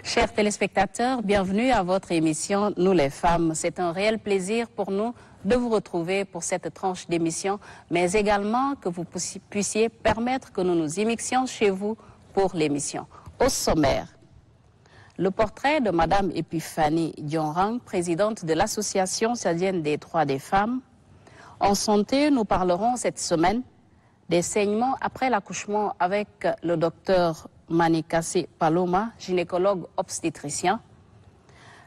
Chers téléspectateurs, bienvenue à votre émission Nous les femmes. C'est un réel plaisir pour nous de vous retrouver pour cette tranche d'émission, mais également que vous puissiez permettre que nous nous immixions chez vous pour l'émission. Au sommaire, le portrait de Madame Epiphanie Dionrang, présidente de l'Association tchadienne des droits des femmes. En santé, nous parlerons cette semaine des saignements après l'accouchement avec le docteur Manikassi Paloma, gynécologue obstétricien.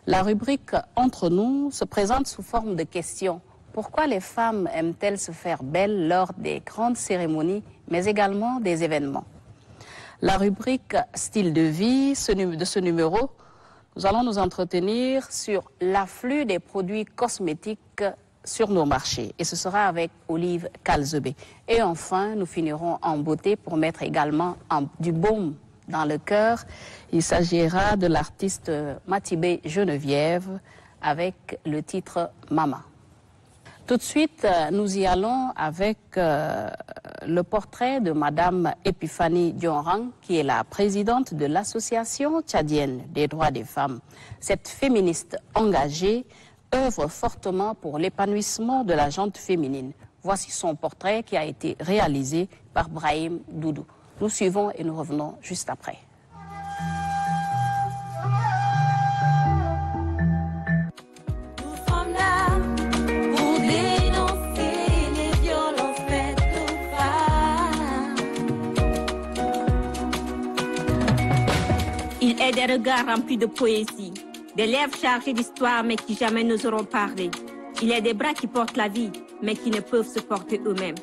La rubrique Entre nous se présente sous forme de questions. Pourquoi les femmes aiment-elles se faire belles lors des grandes cérémonies, mais également des événements? La rubrique Style de vie de ce numéro, nous allons nous entretenir sur l'afflux des produits cosmétiques sur nos marchés. Et ce sera avec Olive Kalzebe. Et enfin, nous finirons en beauté pour mettre également du baume dans le cœur. Il s'agira de l'artiste Matibé Geneviève avec le titre Mama. Tout de suite, nous y allons avec le portrait de Madame Epiphanie Dionrang, qui est la présidente de l'Association tchadienne des droits des femmes. Cette féministe engagée œuvre fortement pour l'épanouissement de la gente féminine. Voici son portrait qui a été réalisé par Brahim Doudou. Nous suivons et nous revenons juste après. Il est des regards remplis de poésie, des lèvres chargées d'histoire mais qui jamais n'oseront parler. Il est des bras qui portent la vie mais qui ne peuvent se porter eux-mêmes.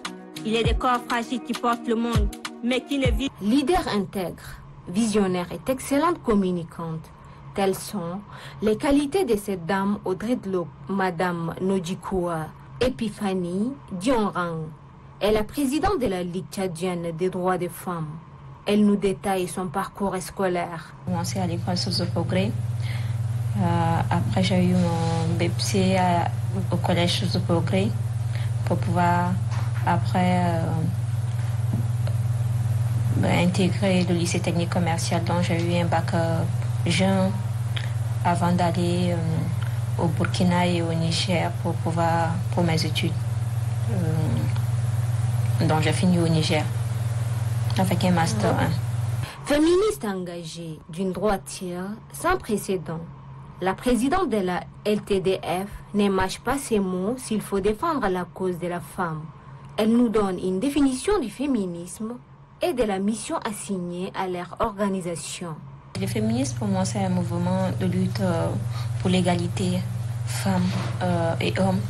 Il est des corps fragiles qui portent le monde mais qui ne vivent. Leader intègre, visionnaire et excellente communicante, telles sont les qualités de cette dame au dreadlock, Madame Nodjikoua Epiphanie Dionrang. Elle est la présidente de la Ligue tchadienne des droits des femmes. Elle nous détaille son parcours scolaire. J'ai commencé à l'école Source de Progrès. Après, j'ai eu mon BPC au collège Source de Progrès pour pouvoir, après, intégrer le lycée technique commercial. Donc, j'ai eu un bac jeune avant d'aller au Burkina et au Niger pour mes études. Donc, j'ai fini au Niger avec un master 1. Féministe engagée d'une droitière sans précédent, la présidente de la LTDF n'émâche pas ses mots s'il faut défendre la cause de la femme. Elle nous donne une définition du féminisme et de la mission assignée à leur organisation. Le féminisme, pour moi, c'est un mouvement de lutte pour l'égalité femmes et hommes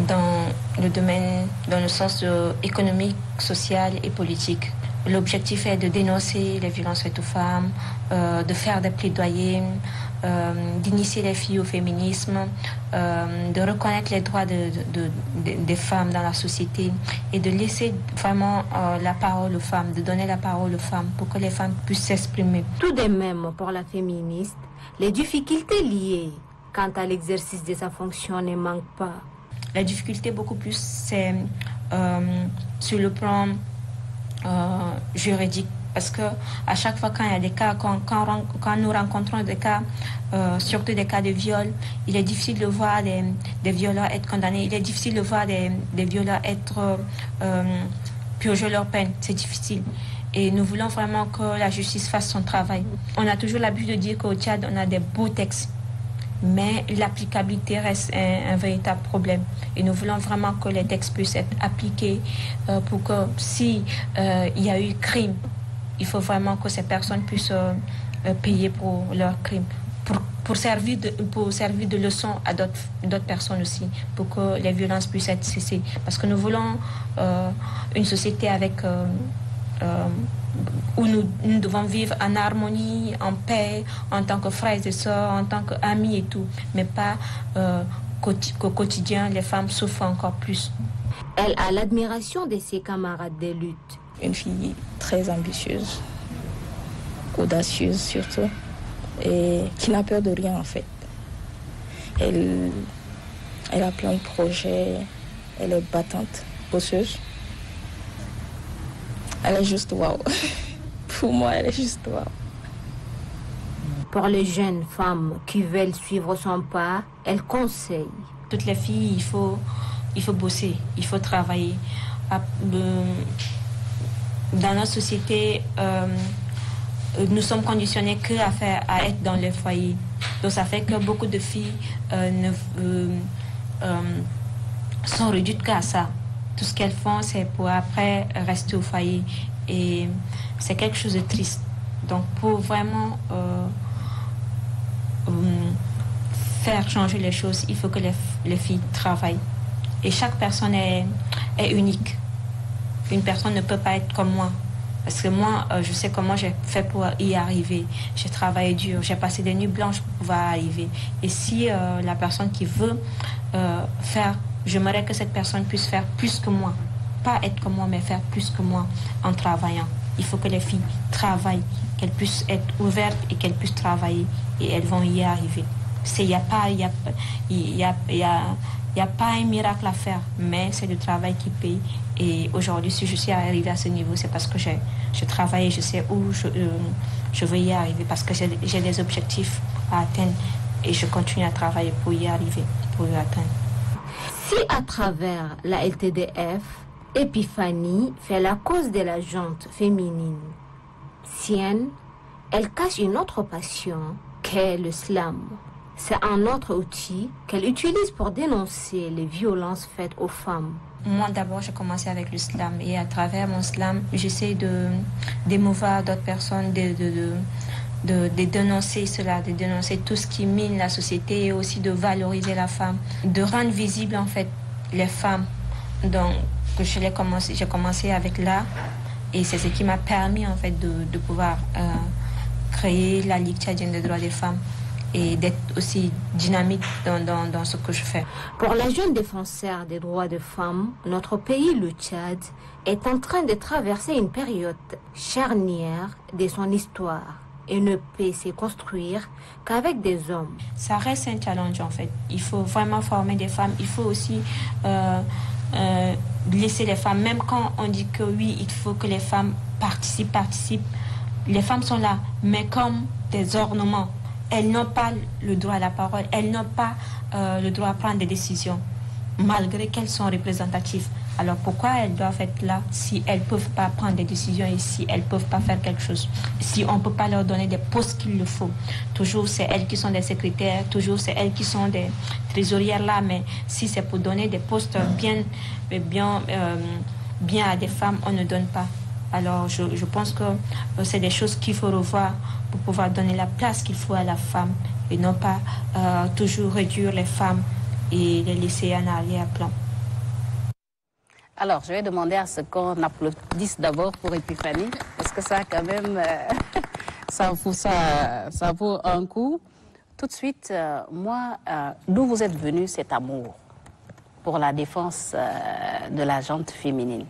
dans le domaine, dans le sens économique, social et politique. L'objectif est de dénoncer les violences faites aux femmes, de faire des plaidoyers, d'initier les filles au féminisme, de reconnaître les droits des femmes dans la société et de laisser vraiment la parole aux femmes, de donner la parole aux femmes pour que les femmes puissent s'exprimer. Tout de même, pour la féministe, les difficultés liées quant à l'exercice de sa fonction ne manquent pas. La difficulté beaucoup plus, c'est sur le plan juridique. Parce que à chaque fois quand il y a des cas, quand nous rencontrons des cas, surtout des cas de viol, il est difficile de voir des violeurs être condamnés. Il est difficile de voir des violeurs être purger leur peine. C'est difficile. Et nous voulons vraiment que la justice fasse son travail. On a toujours l'habitude de dire qu'au Tchad, on a des beaux textes. Mais l'applicabilité reste un véritable problème. Et nous voulons vraiment que les textes puissent être appliqués pour que si il y a eu crime, il faut vraiment que ces personnes puissent payer pour leurs crimes, pour servir de leçon à d'autres personnes aussi, pour que les violences puissent être cessées. Parce que nous voulons une société avec où nous devons vivre en harmonie, en paix, en tant que frères et sœurs, en tant qu'amis et tout, mais pas qu'au quotidien, les femmes souffrent encore plus. Elle a l'admiration de ses camarades de lutte. Une fille très ambitieuse, audacieuse surtout, et qui n'a peur de rien en fait. Elle a plein de projets, elle est battante, bosseuse. Elle est juste waouh. Pour moi, elle est juste waouh. Pour les jeunes femmes qui veulent suivre son pas, elle conseille. Toutes les filles, il faut bosser, il faut travailler. Dans notre société, nous sommes conditionnés à être dans les foyers. Donc ça fait que beaucoup de filles sont réduites qu'à ça. Tout ce qu'elles font, c'est pour après rester au foyer. Et c'est quelque chose de triste. Donc pour vraiment faire changer les choses, il faut que les filles travaillent. Et chaque personne est unique. Une personne ne peut pas être comme moi. Parce que moi, je sais comment j'ai fait pour y arriver. J'ai travaillé dur, j'ai passé des nuits blanches pour pouvoir arriver. Et si la personne qui veut faire, j'aimerais que cette personne puisse faire plus que moi. Pas être comme moi, mais faire plus que moi en travaillant. Il faut que les filles travaillent, qu'elles puissent être ouvertes et qu'elles puissent travailler. Et elles vont y arriver. Il n'y a pas un miracle à faire, mais c'est le travail qui paye. Et aujourd'hui, si je suis arrivée à ce niveau, c'est parce que je travaille, je sais où je veux y arriver, parce que j'ai des objectifs à atteindre et je continue à travailler pour y arriver, pour y atteindre. Si à travers la LTDF, Epiphanie fait la cause de la gente féminine sienne, elle cache une autre passion qu'est le slam. C'est un autre outil qu'elle utilise pour dénoncer les violences faites aux femmes. Moi, d'abord, j'ai commencé avec le slam. Et à travers mon slam, j'essaie d'émouvoir d'autres personnes, de dénoncer cela, de dénoncer tout ce qui mine la société et aussi de valoriser la femme, de rendre visible, en fait, les femmes. Donc, j'ai commencé avec l'art. Et c'est ce qui m'a permis, en fait, de pouvoir créer la Ligue tchadienne des droits des femmes. Et d'être aussi dynamique dans ce que je fais. Pour la jeune défenseur des droits des femmes, notre pays, le Tchad, est en train de traverser une période charnière de son histoire et ne peut se construire qu'avec des hommes. Ça reste un challenge en fait. Il faut vraiment former des femmes. Il faut aussi laisser les femmes, même quand on dit que oui, il faut que les femmes participent. Les femmes sont là, mais comme des ornements. Elles n'ont pas le droit à la parole, elles n'ont pas le droit à prendre des décisions, malgré qu'elles sont représentatives. Alors pourquoi elles doivent être là si elles ne peuvent pas prendre des décisions et si elles ne peuvent pas faire quelque chose, si on ne peut pas leur donner des postes qu'il le faut? Toujours c'est elles qui sont des secrétaires, toujours c'est elles qui sont des trésorières là, mais si c'est pour donner des postes bien à des femmes, on ne donne pas. Alors je pense que c'est des choses qu'il faut revoir pour pouvoir donner la place qu'il faut à la femme et non pas toujours réduire les femmes et les laisser en arrière-plan. Alors, je vais demander à ce qu'on applaudisse d'abord pour Epiphanie, parce que ça, quand même, ça vaut un coup. Tout de suite, d'où vous êtes venu cet amour pour la défense de la gente féminine?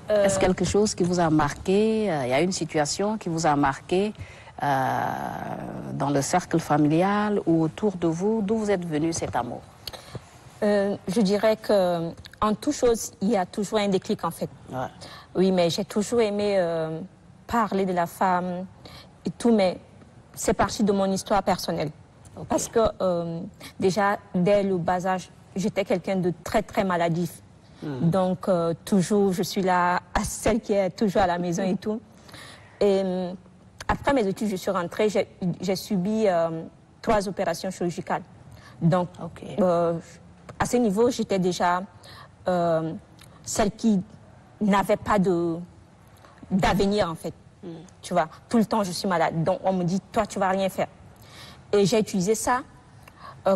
Est-ce quelque chose qui vous a marqué? Il y a une situation qui vous a marqué dans le cercle familial ou autour de vous? D'où vous êtes venu cet amour? Je dirais qu'en toute chose, il y a toujours un déclic en fait. Ouais. Oui, mais j'ai toujours aimé parler de la femme et tout, mais c'est parti de mon histoire personnelle. Okay. Parce que déjà, dès le bas âge, j'étais quelqu'un de très, très maladif. Donc, toujours, je suis là, celle qui est toujours à la maison et tout. Et après mes études, je suis rentrée, j'ai subi 3 opérations chirurgicales. Donc, okay. À ce niveau, j'étais déjà celle qui n'avait pas d'avenir, en fait. Tu vois, tout le temps, je suis malade. Donc, on me dit, toi, tu ne vas rien faire. Et j'ai utilisé ça.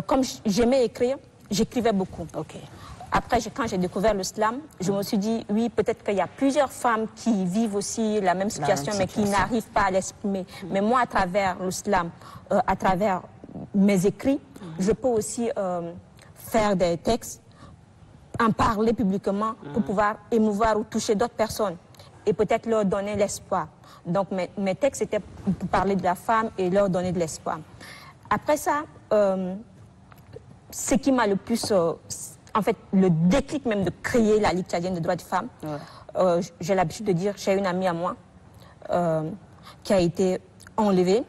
Comme j'aimais écrire, j'écrivais beaucoup. Okay. Après, quand j'ai découvert le slam, je me suis dit, oui, peut-être qu'il y a plusieurs femmes qui vivent aussi la même situation, mais qui n'arrivent pas à l'exprimer. Mais moi, à travers le slam, à travers mes écrits, je peux aussi faire des textes, en parler publiquement pour pouvoir émouvoir ou toucher d'autres personnes. et peut-être leur donner l'espoir. Donc mes textes étaient pour parler de la femme et leur donner de l'espoir. Après ça, ce qui m'a le plus, en fait, le déclic même de créer la Ligue tchadienne des droits des femmes, j'ai l'habitude de dire, j'ai une amie à moi qui a été enlevée,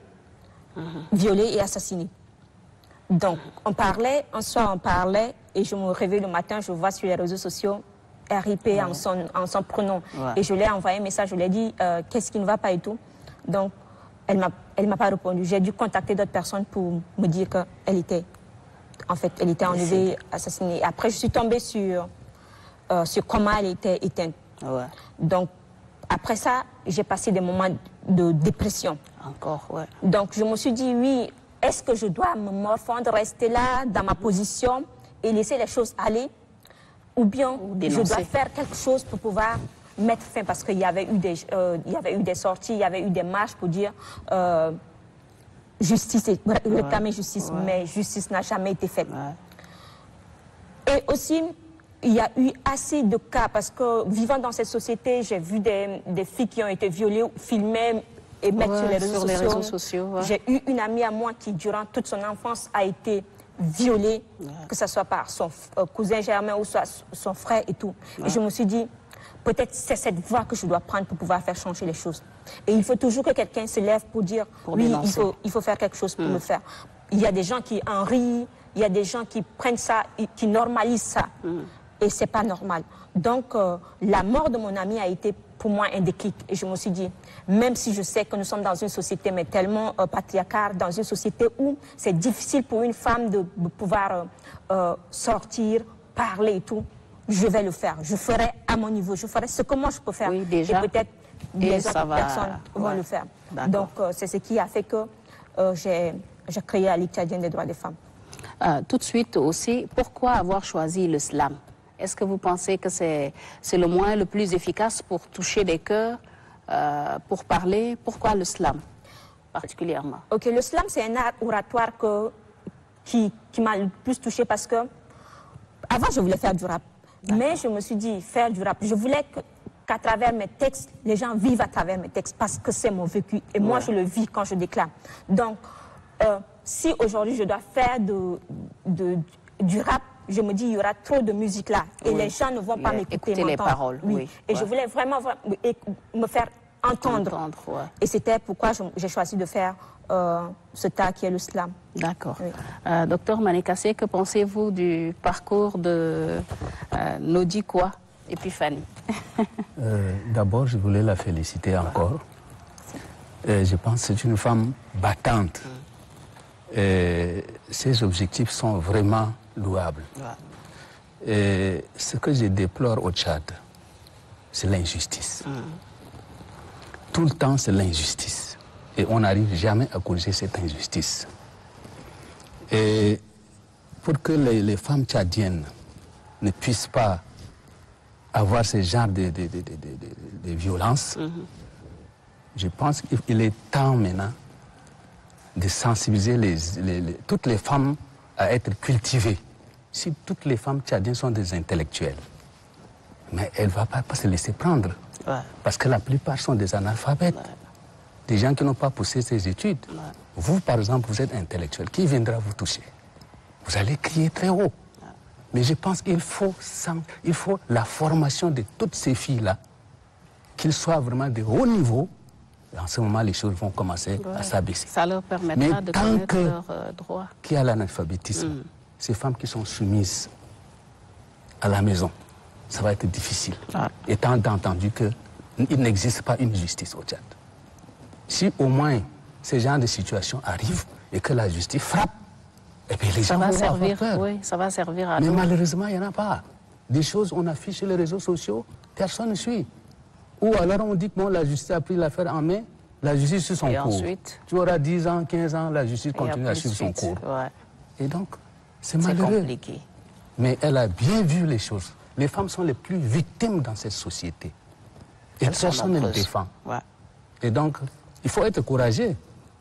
violée et assassinée. Donc on parlait, un soir on parlait, et je me réveille le matin, je vois sur les réseaux sociaux RIP en son prénom. Et je lui ai envoyé un message, je lui ai dit qu'est-ce qui ne va pas et tout. Donc elle m'a pas répondu. J'ai dû contacter d'autres personnes pour me dire qu'elle était, en fait, elle était enlevée, assassinée. Après je suis tombée sur comment elle était éteinte. Donc après ça, j'ai passé des moments de dépression. Encore, Donc je me suis dit, oui, est-ce que je dois me morfondre, rester là, dans ma position et laisser les choses aller, ou bien je dois faire quelque chose pour pouvoir mettre fin, parce qu'il y avait eu des sorties, il y avait eu des marches pour dire justice, réclamer justice, mais justice n'a jamais été faite. Et aussi, il y a eu assez de cas, parce que vivant dans cette société, j'ai vu des filles qui ont été violées, filmées et mettre sur les réseaux sociaux. J'ai eu une amie à moi qui, durant toute son enfance, a été violée, que ce soit par son cousin germain ou soit son frère et tout. Et je me suis dit, peut-être c'est cette voie que je dois prendre pour pouvoir faire changer les choses. Et il faut toujours que quelqu'un se lève pour dire, oui, il faut faire quelque chose pour le faire. Il y a des gens qui en rient, il y a des gens qui prennent ça, qui normalisent ça. Et c'est pas normal. Donc, la mort de mon ami a été pour moi un déclic. Et je me suis dit, même si je sais que nous sommes dans une société, mais tellement patriarcale, dans une société où c'est difficile pour une femme de pouvoir sortir, parler et tout, je vais le faire. Je ferai à mon niveau. Je ferai ce que moi je peux faire. Oui, déjà. Et peut-être les autres personnes vont le faire. Donc, c'est ce qui a fait que j'ai créé la Ligue tchadienne des droits des femmes. Tout de suite aussi, pourquoi avoir choisi le slam? Est-ce que vous pensez que c'est le moyen le plus efficace pour toucher les cœurs, pour parler? Pourquoi le slam particulièrement? Ok, le slam, c'est un art oratoire qui m'a le plus touchée, parce que avant, je voulais faire du rap. Mais je me suis dit, faire du rap, je voulais qu'à travers mes textes, les gens vivent à travers mes textes, parce que c'est mon vécu. Et moi, je le vis quand je déclame. Donc, si aujourd'hui je dois faire du rap, je me dis, il y aura trop de musique là. Et les gens ne vont pas m'écouter. Écouter les paroles. Et je voulais vraiment me faire entendre. Et c'était pourquoi j'ai choisi de faire ce tas qui est le slam. D'accord. Docteur Manekassé, que pensez-vous du parcours de Nodjikoua Epiphanie? D'abord, je voulais la féliciter encore. Je pense que c'est une femme battante. Et ses objectifs sont vraiment louables. Et ce que je déplore au Tchad, c'est l'injustice. Tout le temps, c'est l'injustice. Et on n'arrive jamais à corriger cette injustice. Et pour que les femmes tchadiennes ne puissent pas avoir ce genre de violence, je pense qu'il est temps maintenant de sensibiliser toutes les femmes à être cultivées. Si toutes les femmes tchadiennes sont des intellectuelles, mais elles ne vont pas se laisser prendre. Parce que la plupart sont des analphabètes, des gens qui n'ont pas poussé ces études. Vous, par exemple, vous êtes intellectuel. Qui viendra vous toucher? Vous allez crier très haut. Mais je pense qu'il faut la formation de toutes ces filles-là, qu'ils soient vraiment de haut niveau. En ce moment, les choses vont commencer à s'abaisser. Ça leur permettra de connaître leurs droits. Qu'il y a l'analphabétisme, ces femmes qui sont soumises à la maison, ça va être difficile. Étant entendu qu'il n'existe pas une justice au Tchad. Si au moins ce genre de situation arrive et que la justice frappe, et bien les gens vont avoir peur. Oui, ça va servir à nous. Mais malheureusement, il n'y en a pas. Des choses, on affiche sur les réseaux sociaux, personne ne suit. Ou alors on dit que bon, la justice a pris l'affaire en main, la justice suit son cours. Ensuite, tu auras 10 ans, 15 ans, la justice continue à suivre son cours. Et donc, c'est malheureux. Compliqué. Mais elle a bien vu les choses. Les femmes sont les plus victimes dans cette société. Et personne ne les défend. Et donc, il faut être courageux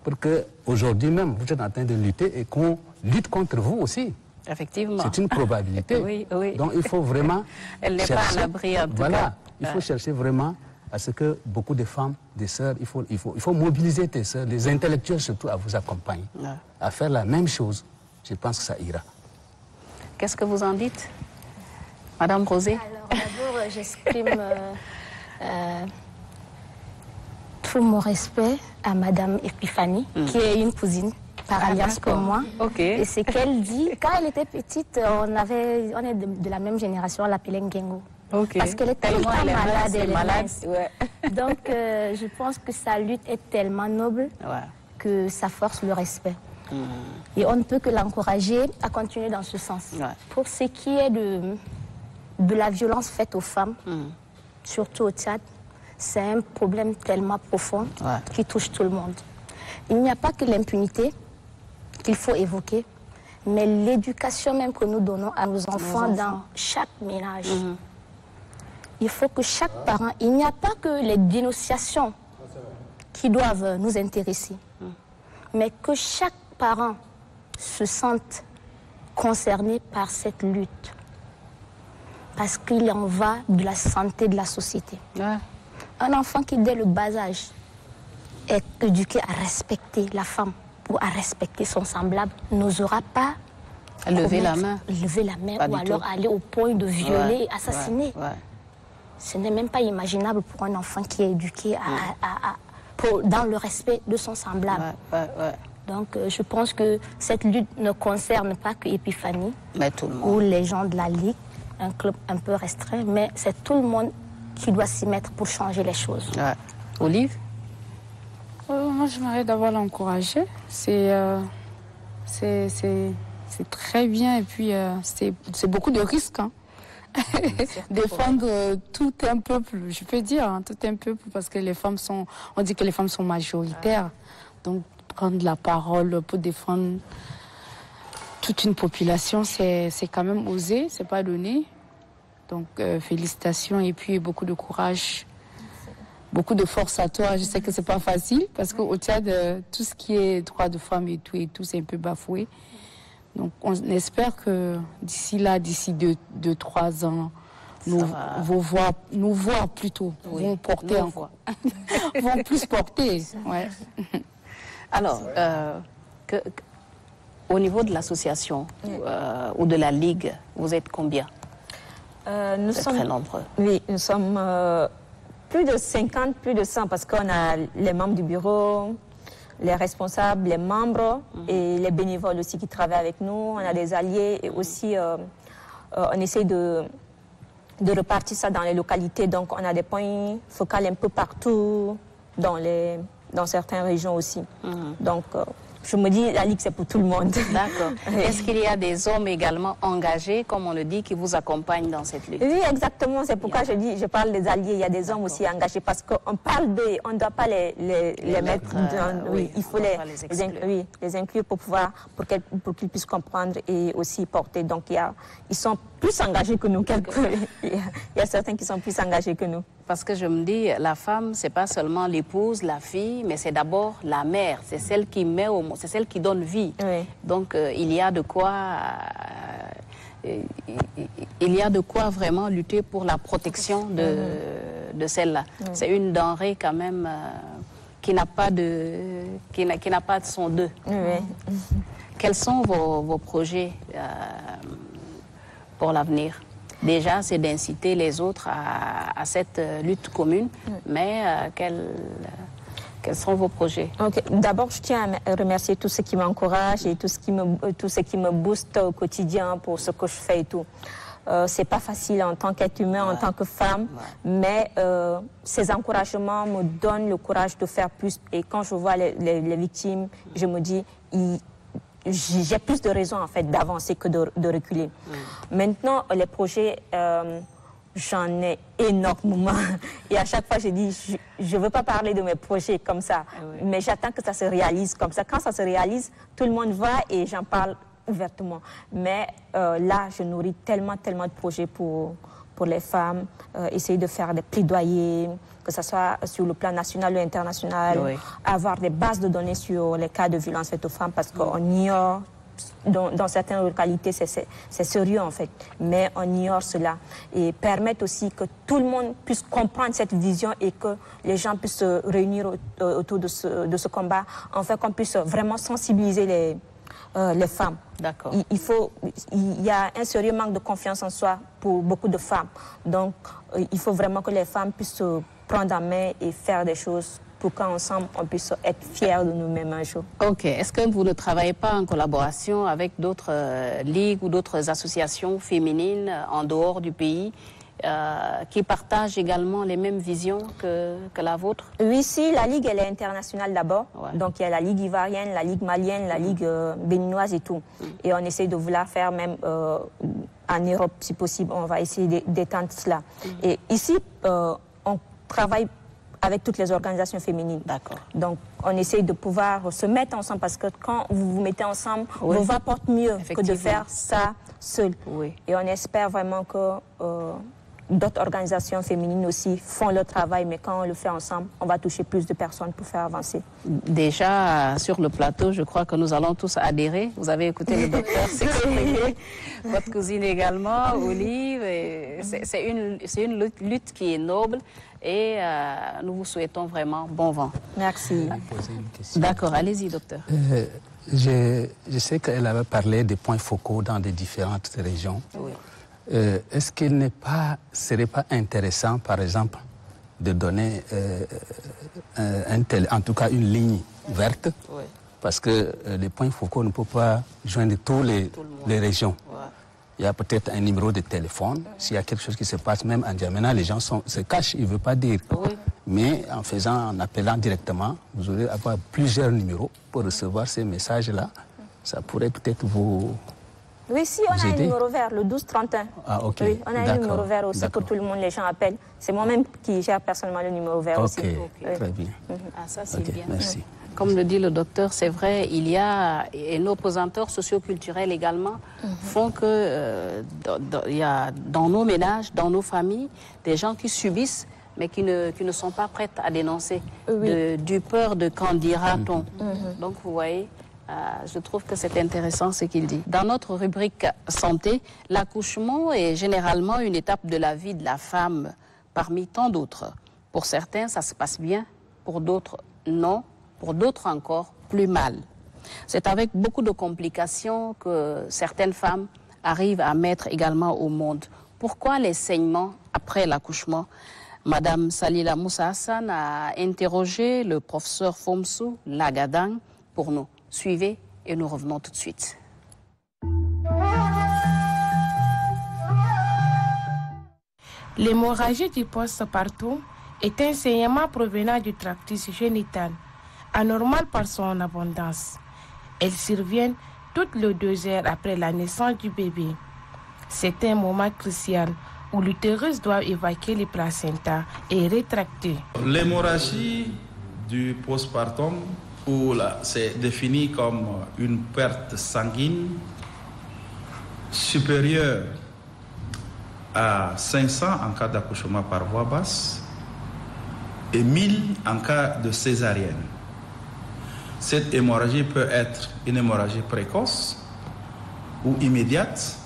pour qu'aujourd'hui même, vous êtes en train de lutter et qu'on lutte contre vous aussi. Effectivement. C'est une probabilité. Donc, il faut vraiment... Elle n'est pas à l'abri, en tout cas. Il faut chercher vraiment à ce que beaucoup de femmes, des sœurs, il faut mobiliser tes sœurs, les intellectuels surtout, à vous accompagner, à faire la même chose. Je pense que ça ira. Qu'est-ce que vous en dites, Madame Rosé? Alors d'abord, j'exprime tout mon respect à Madame Epiphanie, qui est une cousine par alliance comme moi. Et c'est qu'elle dit, quand elle était petite, on est de la même génération, on l'appelait Ngengo. Parce qu'elle est tellement malade, elle est malade. Donc je pense que sa lutte est tellement noble que ça force le respect. Et on ne peut que l'encourager à continuer dans ce sens. Pour ce qui est de la violence faite aux femmes, surtout au Tchad, c'est un problème tellement profond qui touche tout le monde. Il n'y a pas que l'impunité qu'il faut évoquer, mais l'éducation même que nous donnons à nos enfants dans chaque ménage. Il faut que chaque parent, il n'y a pas que les dénonciations qui doivent nous intéresser, mais que chaque parent se sente concerné par cette lutte. Parce qu'il en va de la santé de la société. Un enfant qui, dès le bas âge, est éduqué à respecter la femme ou à respecter son semblable, n'osera pas lever la main ou alors aller au point de violer et assassiner. Ce n'est même pas imaginable pour un enfant qui est éduqué dans le respect de son semblable. Donc je pense que cette lutte ne concerne pas que Epiphanie ou les gens de la Ligue, un club un peu restreint, mais c'est tout le monde qui doit s'y mettre pour changer les choses. Olive? Moi, j'aimerais d'abord l'encourager. C'est très bien et puis c'est beaucoup de risques. Défendre tout un peuple, je peux dire, tout un peuple, parce que les femmes sont, on dit que les femmes sont majoritaires. Donc prendre la parole pour défendre toute une population, c'est quand même osé, c'est pas donné. Donc félicitations et puis beaucoup de courage, beaucoup de force à toi. Je sais que c'est pas facile parce qu'au Tchad, tout ce qui est droit de femmes et tout, c'est un peu bafoué. Donc on espère que d'ici 2-3 ans, nos voix plutôt vont porter encore, vont plus porter. Alors, au niveau de l'association ou de la Ligue, vous êtes combien? Nous sommes très nombreux. Oui, nous sommes plus de 50, plus de 100, parce qu'on a les membres du bureau, les responsables, les membres et les bénévoles aussi qui travaillent avec nous. On a des alliés et aussi on essaie de repartir ça dans les localités. Donc on a des points focaux un peu partout dans certaines régions aussi. Donc je me dis, la Ligue, c'est pour tout le monde. D'accord. Est-ce qu'il y a des hommes également engagés, comme on le dit, qui vous accompagnent dans cette lutte? Oui, exactement. C'est pourquoi je parle des alliés. Il y a des hommes aussi engagés parce qu'on parle d'eux, on ne doit pas les mettre dans... Oui, il faut les inclure pour qu'ils puissent comprendre et aussi porter. Donc, ils sont plus engagés que nous. Il y a certains qui sont plus engagés que nous. Parce que je me dis, la femme, c'est pas seulement l'épouse, la fille, mais c'est d'abord la mère. C'est celle qui met au monde, c'est celle qui donne vie. Donc, il y a de quoi vraiment lutter pour la protection de celle-là. C'est une denrée quand même qui n'a pas de son deux. Quels sont vos projets pour l'avenir? Déjà, c'est d'inciter les autres à cette lutte commune, mais quels sont vos projets? D'abord, je tiens à remercier tous ceux qui m'encouragent et tous ceux qui me boostent au quotidien pour ce que je fais et tout. C'est pas facile en tant qu'être humain, en tant que femme, mais ces encouragements me donnent le courage de faire plus. Et quand je vois les victimes, je me dis... J'ai plus de raisons en fait d'avancer que de reculer. Maintenant, les projets, j'en ai énormément. Et à chaque fois, je dis, je ne veux pas parler de mes projets comme ça, mais j'attends que ça se réalise comme ça. Quand ça se réalise, tout le monde va et j'en parle ouvertement. Mais là, je nourris tellement de projets pour les femmes, essayer de faire des plaidoyers, que ce soit sur le plan national ou international, avoir des bases de données sur les cas de violence faites aux femmes, parce qu'on ignore dans certaines localités, c'est sérieux en fait. Mais on ignore cela. Et permettre aussi que tout le monde puisse comprendre cette vision et que les gens puissent se réunir autour de ce combat, en fait qu'on puisse vraiment sensibiliser les femmes. D'accord. Il y a un sérieux manque de confiance en soi pour beaucoup de femmes. Donc, il faut vraiment que les femmes puissent se prendre en main et faire des choses pour qu'ensemble, on puisse être fiers de nous-mêmes un jour. Ok. Est-ce que vous ne travaillez pas en collaboration avec d'autres ligues ou d'autres associations féminines en dehors du pays qui partagent également les mêmes visions que la vôtre? Oui, si, la Ligue, elle est internationale d'abord. Ouais. Donc, il y a la Ligue ivoirienne, la Ligue malienne, la Ligue béninoise et tout. Et on essaie de vouloir faire même en Europe, si possible. On va essayer d'étendre cela. Et ici, on travaille avec toutes les organisations féminines. D'accord. Donc, on essaye de pouvoir se mettre ensemble parce que quand vous vous mettez ensemble, vos voix portent mieux que de faire ça seul. Oui. Et on espère vraiment que d'autres organisations féminines aussi font leur travail, mais quand on le fait ensemble, on va toucher plus de personnes pour faire avancer. Déjà, sur le plateau, je crois que nous allons tous adhérer. Vous avez écouté le docteur s'exprimer, votre cousine également, Olive. C'est une lutte qui est noble et nous vous souhaitons vraiment bon vent. Merci. D'accord, allez-y, docteur. Je sais qu'elle avait parlé des points focaux dans les différentes régions. Oui. Est-ce qu'il ne serait pas intéressant, par exemple, de donner en tout cas une ligne verte, Oui. Parce que les points focaux ne peuvent pas joindre toutes les régions. Ouais. Il y a peut-être un numéro de téléphone. S'il y a quelque chose qui se passe, même en Djamena, les gens se cachent, ils ne veulent pas dire. Oui. Mais en appelant directement, vous aurez avoir plusieurs numéros pour recevoir ces messages-là. Ça pourrait peut-être vous... Oui, si, on a un numéro vert, le 1231. Ah, ok. Oui, on a un numéro vert aussi pour tout le monde, les gens appellent. C'est moi-même qui gère personnellement le numéro vert aussi. Ok, très bien. Ah, ça, c'est bien. Merci. Comme le dit le docteur, c'est vrai, il y a, et nos pesanteurs socioculturels également, font que il y a dans nos ménages, dans nos familles, des gens qui subissent, mais qui ne sont pas prêtes à dénoncer, du peur de qu'en dira-t-on. Donc, vous voyez, je trouve que c'est intéressant ce qu'il dit. Dans notre rubrique santé, l'accouchement est généralement une étape de la vie de la femme parmi tant d'autres. Pour certains, ça se passe bien, pour d'autres, non. Pour d'autres encore, plus mal. C'est avec beaucoup de complications que certaines femmes arrivent à mettre également au monde. Pourquoi les saignements après l'accouchement? Madame Salila Moussa Hassan a interrogé le professeur Fomsou Lagadang pour nous. Suivez et nous revenons tout de suite. L'hémorragie du postpartum est un saignement provenant du tractus génital, anormal par son abondance. Elles surviennent toutes les 2 heures après la naissance du bébé. C'est un moment crucial où l'utérus doit évacuer les placentas et rétracter. L'hémorragie du postpartum, c'est défini comme une perte sanguine supérieure à 500 en cas d'accouchement par voie basse et 1000 en cas de césarienne. Cette hémorragie peut être une hémorragie précoce ou immédiate,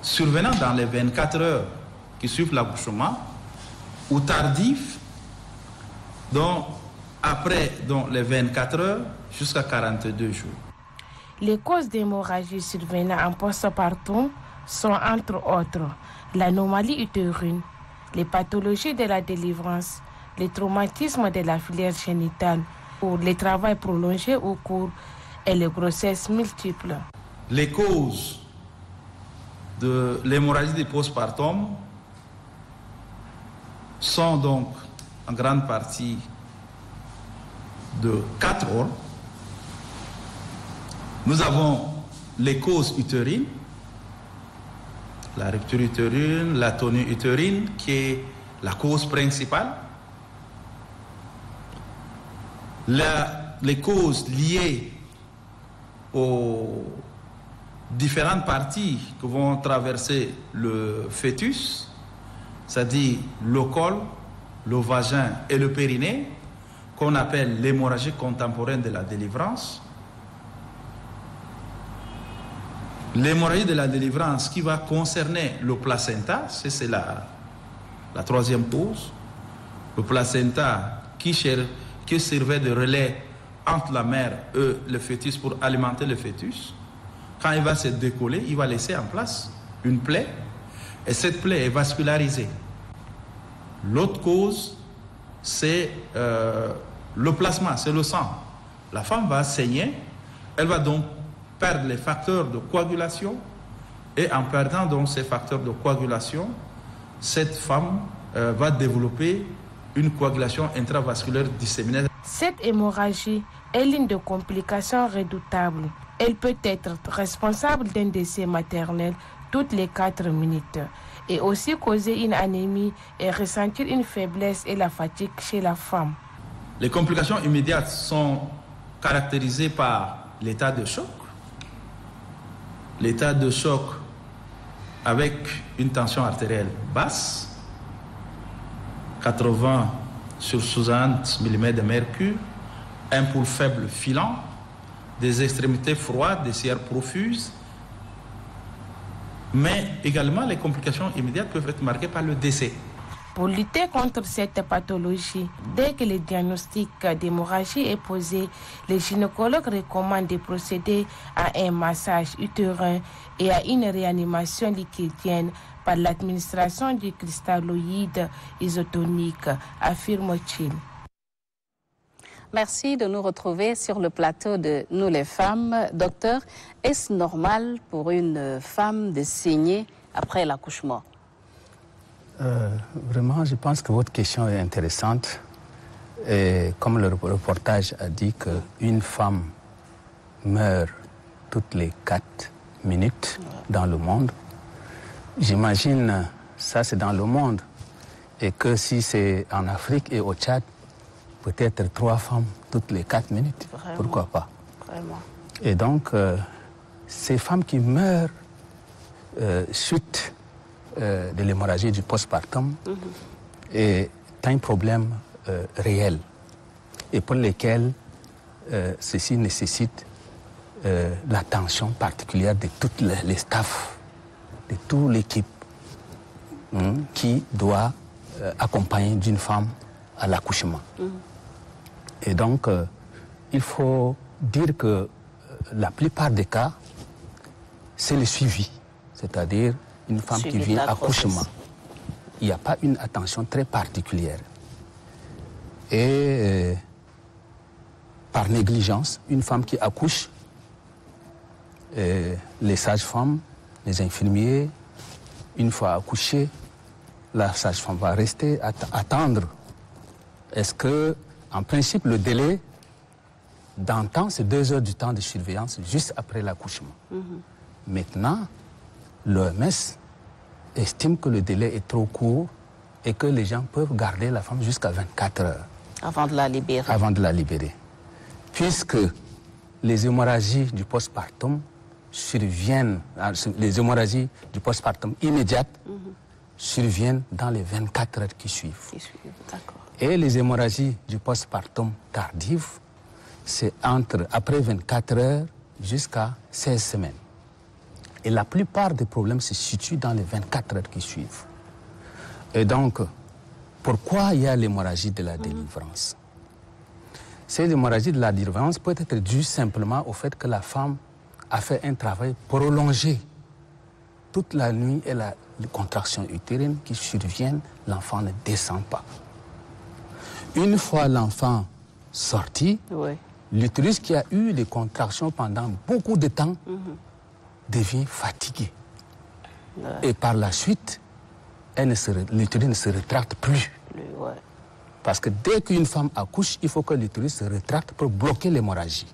survenant dans les 24 heures qui suivent l'accouchement, ou tardive, après les 24 heures jusqu'à 42 jours. Les causes d'hémorragie survenant en postpartum sont entre autres l'anomalie utérine, les pathologies de la délivrance, les traumatismes de la filière génitale, pour les travaux prolongés ou courts et les grossesses multiples. Les causes de l'hémorragie du postpartum sont donc en grande partie de 4 ordres. Nous avons les causes utérines, la rupture utérine, l'atonie utérine qui est la cause principale. Les causes liées aux différentes parties que vont traverser le fœtus, c'est-à-dire le col, le vagin et le périnée, qu'on appelle l'hémorragie contemporaine de la délivrance. L'hémorragie de la délivrance qui va concerner le placenta, c'est la troisième cause. Le placenta qui servait de relais entre la mère et le fœtus pour alimenter le fœtus. Quand il va se décoller, il va laisser en place une plaie et cette plaie est vascularisée. L'autre cause, c'est le plasma, c'est le sang. La femme va saigner, elle va donc perdre les facteurs de coagulation et en perdant donc ces facteurs de coagulation, cette femme va développer une coagulation intravasculaire disséminée. Cette hémorragie est l'une des complications redoutables. Elle peut être responsable d'un décès maternel toutes les 4 minutes et aussi causer une anémie et ressentir une faiblesse et la fatigue chez la femme. Les complications immédiates sont caractérisées par l'état de choc. L'état de choc avec une tension artérielle basse, 80/60 mm de mercure, un pouls faible filant, des extrémités froides, des sueurs profuses, mais également les complications immédiates peuvent être marquées par le décès. Pour lutter contre cette pathologie, dès que le diagnostic d'hémorragie est posé, les gynécologues recommandent de procéder à un massage utérin et à une réanimation liquidienne par l'administration du cristalloïde isotonique, affirme-t-il. Merci de nous retrouver sur le plateau de Nous les femmes. Docteur, est-ce normal pour une femme de saigner après l'accouchement? Vraiment, je pense que votre question est intéressante. Et comme le reportage a dit qu'une femme meurt toutes les 4 minutes dans le monde, j'imagine ça c'est dans le monde. Et que si c'est en Afrique et au Tchad, peut-être 3 femmes toutes les 4 minutes. Vraiment, pourquoi pas? Vraiment. Et donc, ces femmes qui meurent suite de l'hémorragie du postpartum est un problème réel et pour lequel ceci nécessite l'attention particulière de tous les staffs, de toute l'équipe qui doit accompagner d'une femme à l'accouchement. Et donc, il faut dire que la plupart des cas, c'est le suivi, c'est-à-dire une femme qui vient accouchement. Il n'y a pas une attention très particulière. Et par négligence, une femme qui accouche, les sages-femmes, les infirmiers, une fois accouchée, la sage-femme va rester attendre. Est-ce que, en principe, le délai d'un temps, c'est 2 heures du temps de surveillance juste après l'accouchement. Maintenant, l'OMS estime que le délai est trop court et que les gens peuvent garder la femme jusqu'à 24 heures. Avant de la libérer. Avant de la libérer. Puisque les hémorragies du postpartum surviennent, les hémorragies du postpartum immédiates surviennent dans les 24 heures qui suivent. Et les hémorragies du postpartum tardives, c'est après 24 heures jusqu'à 16 semaines. Et la plupart des problèmes se situent dans les 24 heures qui suivent. Et donc, pourquoi il y a l'hémorragie de la délivrance? Cette hémorragie de la délivrance peut être due simplement au fait que la femme a fait un travail prolongé. Toute la nuit, elle a les contractions utérines qui surviennent, l'enfant ne descend pas. Une fois l'enfant sorti, l'utérus qui a eu des contractions pendant beaucoup de temps devient fatigué. Et par la suite, l'utérus ne se rétracte plus. Parce que dès qu'une femme accouche, il faut que l'utérus se rétracte pour bloquer l'hémorragie.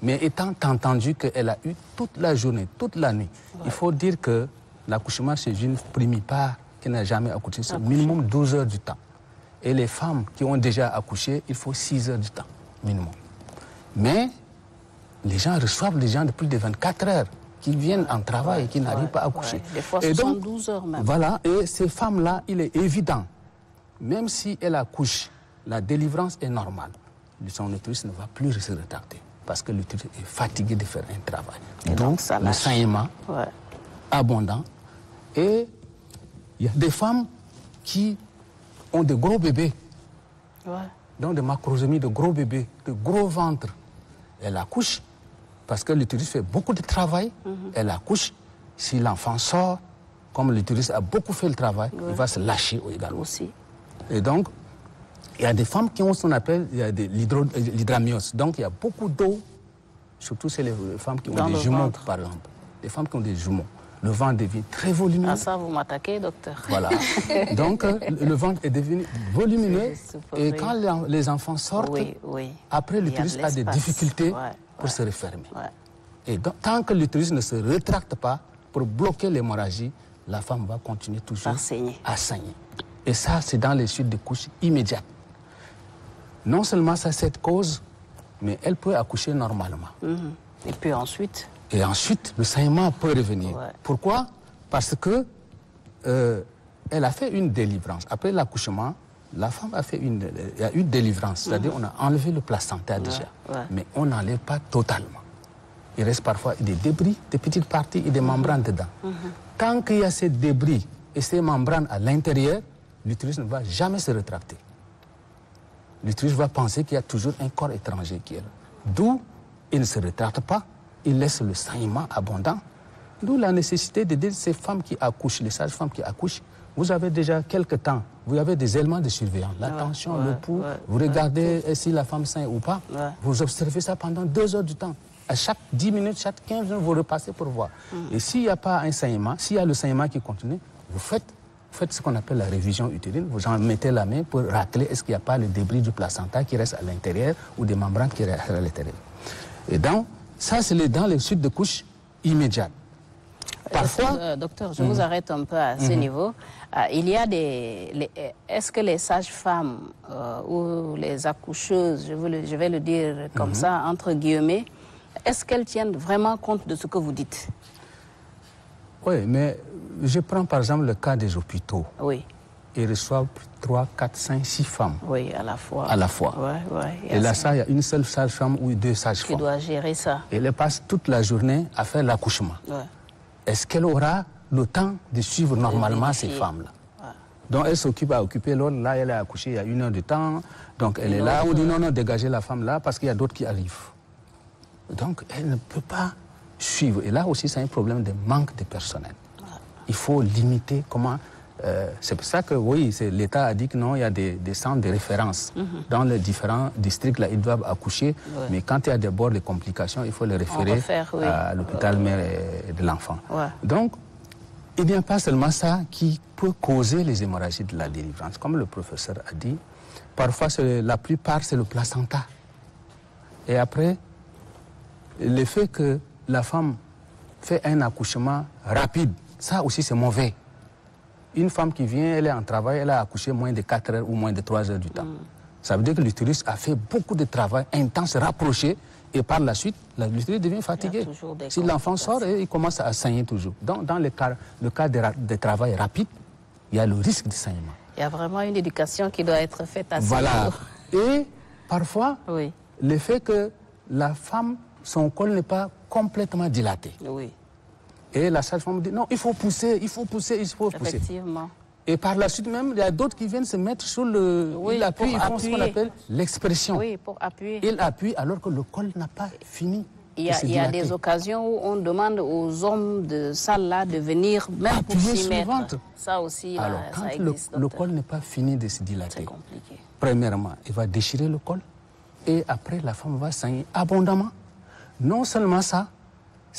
Mais étant entendu qu'elle a eu toute la journée, toute la nuit, il faut dire que l'accouchement chez une primipare qui n'a jamais accouché, c'est minimum 12 heures du temps. Et les femmes qui ont déjà accouché, il faut 6 heures du temps, minimum. Mais les gens reçoivent des gens de plus de 24 heures qui viennent en travail et qui n'arrivent pas à accoucher. Des fois, ce sont 12 heures même. Voilà, et ces femmes-là, il est évident, même si elle accouche, la délivrance est normale. Son utérus ne va plus se rétracter. parce que l'utérus est fatigué de faire un travail. Donc le saignement abondant. Et il y a des femmes qui ont de gros bébés, donc des macrosomies, de gros bébés, de gros ventres. Elle accouche, parce que l'utérus fait beaucoup de travail, elle accouche. Si l'enfant sort, comme l'utérus a beaucoup fait le travail, il va se lâcher également. Aussi. Et donc, il y a des femmes qui ont ce qu'on appelle l'hydramnios. Donc, il y a beaucoup d'eau, surtout c'est les femmes qui ont des jumeaux, par exemple. Les femmes qui ont des jumeaux. Le ventre devient très volumineux. Ah ça, vous m'attaquez, docteur. Voilà. Donc, le ventre est devenu volumineux. Et quand les enfants sortent, après, l'utérus a des difficultés pour se refermer. Et donc, tant que l'utérus ne se rétracte pas pour bloquer l'hémorragie, la femme va continuer toujours à saigner. Et ça, c'est dans les suites de couches immédiates. Non seulement ça, cette cause, mais elle peut accoucher normalement. Et puis ensuite? Et ensuite, le saignement peut revenir. Pourquoi? Parce que elle a fait une délivrance. Après l'accouchement, la femme a fait il y a une délivrance. C'est-à-dire on a enlevé le placenta déjà. Mais on n'enlève pas totalement. Il reste parfois des débris, des petites parties et des membranes dedans. Tant qu'il y a ces débris et ces membranes à l'intérieur, l'utérus ne va jamais se rétracter. L'utérus va penser qu'il y a toujours un corps étranger qui est là. D'où il ne se rétracte pas, il laisse le saignement abondant. D'où la nécessité de dire ces femmes qui accouchent, les sages-femmes qui accouchent, vous avez déjà quelques temps, vous avez des éléments de surveillance, la tension, le pouls, vous regardez si la femme saigne ou pas, vous observez ça pendant 2 heures du temps. À chaque 10 minutes, chaque 15 minutes, vous repassez pour voir. Et s'il n'y a pas un saignement, s'il y a le saignement qui continue, vous faites ce qu'on appelle la révision utérine, vous en mettez la main pour racler est-ce qu'il n'y a pas le débris du placenta qui reste à l'intérieur ou des membranes qui restent à l'intérieur. Et donc, ça, c'est dans les suites de couches immédiates. Parfois, docteur, je vous arrête un peu à ce niveau. Il y a est-ce que les sages-femmes ou les accoucheuses, je vais le dire comme ça, entre guillemets, est-ce qu'elles tiennent vraiment compte de ce que vous dites? Oui, mais je prends par exemple le cas des hôpitaux. Oui. Ils reçoivent 3, 4, 5, 6 femmes. Oui, à la fois. À la fois. Et là, ça, il y a une seule sage-femme ou 2 sages-femmes. Qui doit gérer ça. Et elle passe toute la journée à faire l'accouchement. Est-ce qu'elle aura le temps de suivre normalement ces femmes-là? Donc elle s'occupe à occuper l'autre. Là, elle est accouchée il y a 1 heure de temps. Donc elle est là. On dit non, dégagez la femme là parce qu'il y a d'autres qui arrivent. Donc elle ne peut pas suivre. Et là aussi, c'est un problème de manque de personnel. Il faut limiter comment... c'est pour ça que, oui, l'État a dit que non, il y a des centres de référence. Dans les différents districts, là, ils doivent accoucher. Mais quand il y a d'abord des complications, il faut les référer à l'hôpital mère et de l'enfant. Donc, il n'y a pas seulement ça qui peut causer les hémorragies de la délivrance. Comme le professeur a dit, parfois, la plupart, c'est le placenta. Et après, le fait que la femme fait un accouchement rapide, ça aussi, c'est mauvais. Une femme qui vient, elle est en travail, elle a accouché moins de 4 heures ou moins de 3 heures du temps. Ça veut dire que l'utérus a fait beaucoup de travail intense, rapproché, et par la suite, l'utérus devient fatigué. Si l'enfant sort, il commence à saigner toujours. Donc, dans le cas de travail rapide, il y a le risque de saignement. Il y a vraiment une éducation qui doit être faite à ce niveau. Et parfois, le fait que la femme, son col n'est pas complètement dilaté. Et la sage-femme dit non, il faut pousser, il faut pousser, il faut pousser. Effectivement. Et par la suite même, il y a d'autres qui viennent se mettre sur le... ils font ce qu'on appelle l'expression. Oui, pour appuyer. Ils appuient alors que le col n'a pas fini. Il y a des occasions où on demande aux hommes de salle là de venir même pour s'y mettre. Ça aussi, alors, ça quand existe. Le col n'est pas fini de se dilater, c'est compliqué. Premièrement, il va déchirer le col et après, la femme va saigner abondamment. Non seulement ça,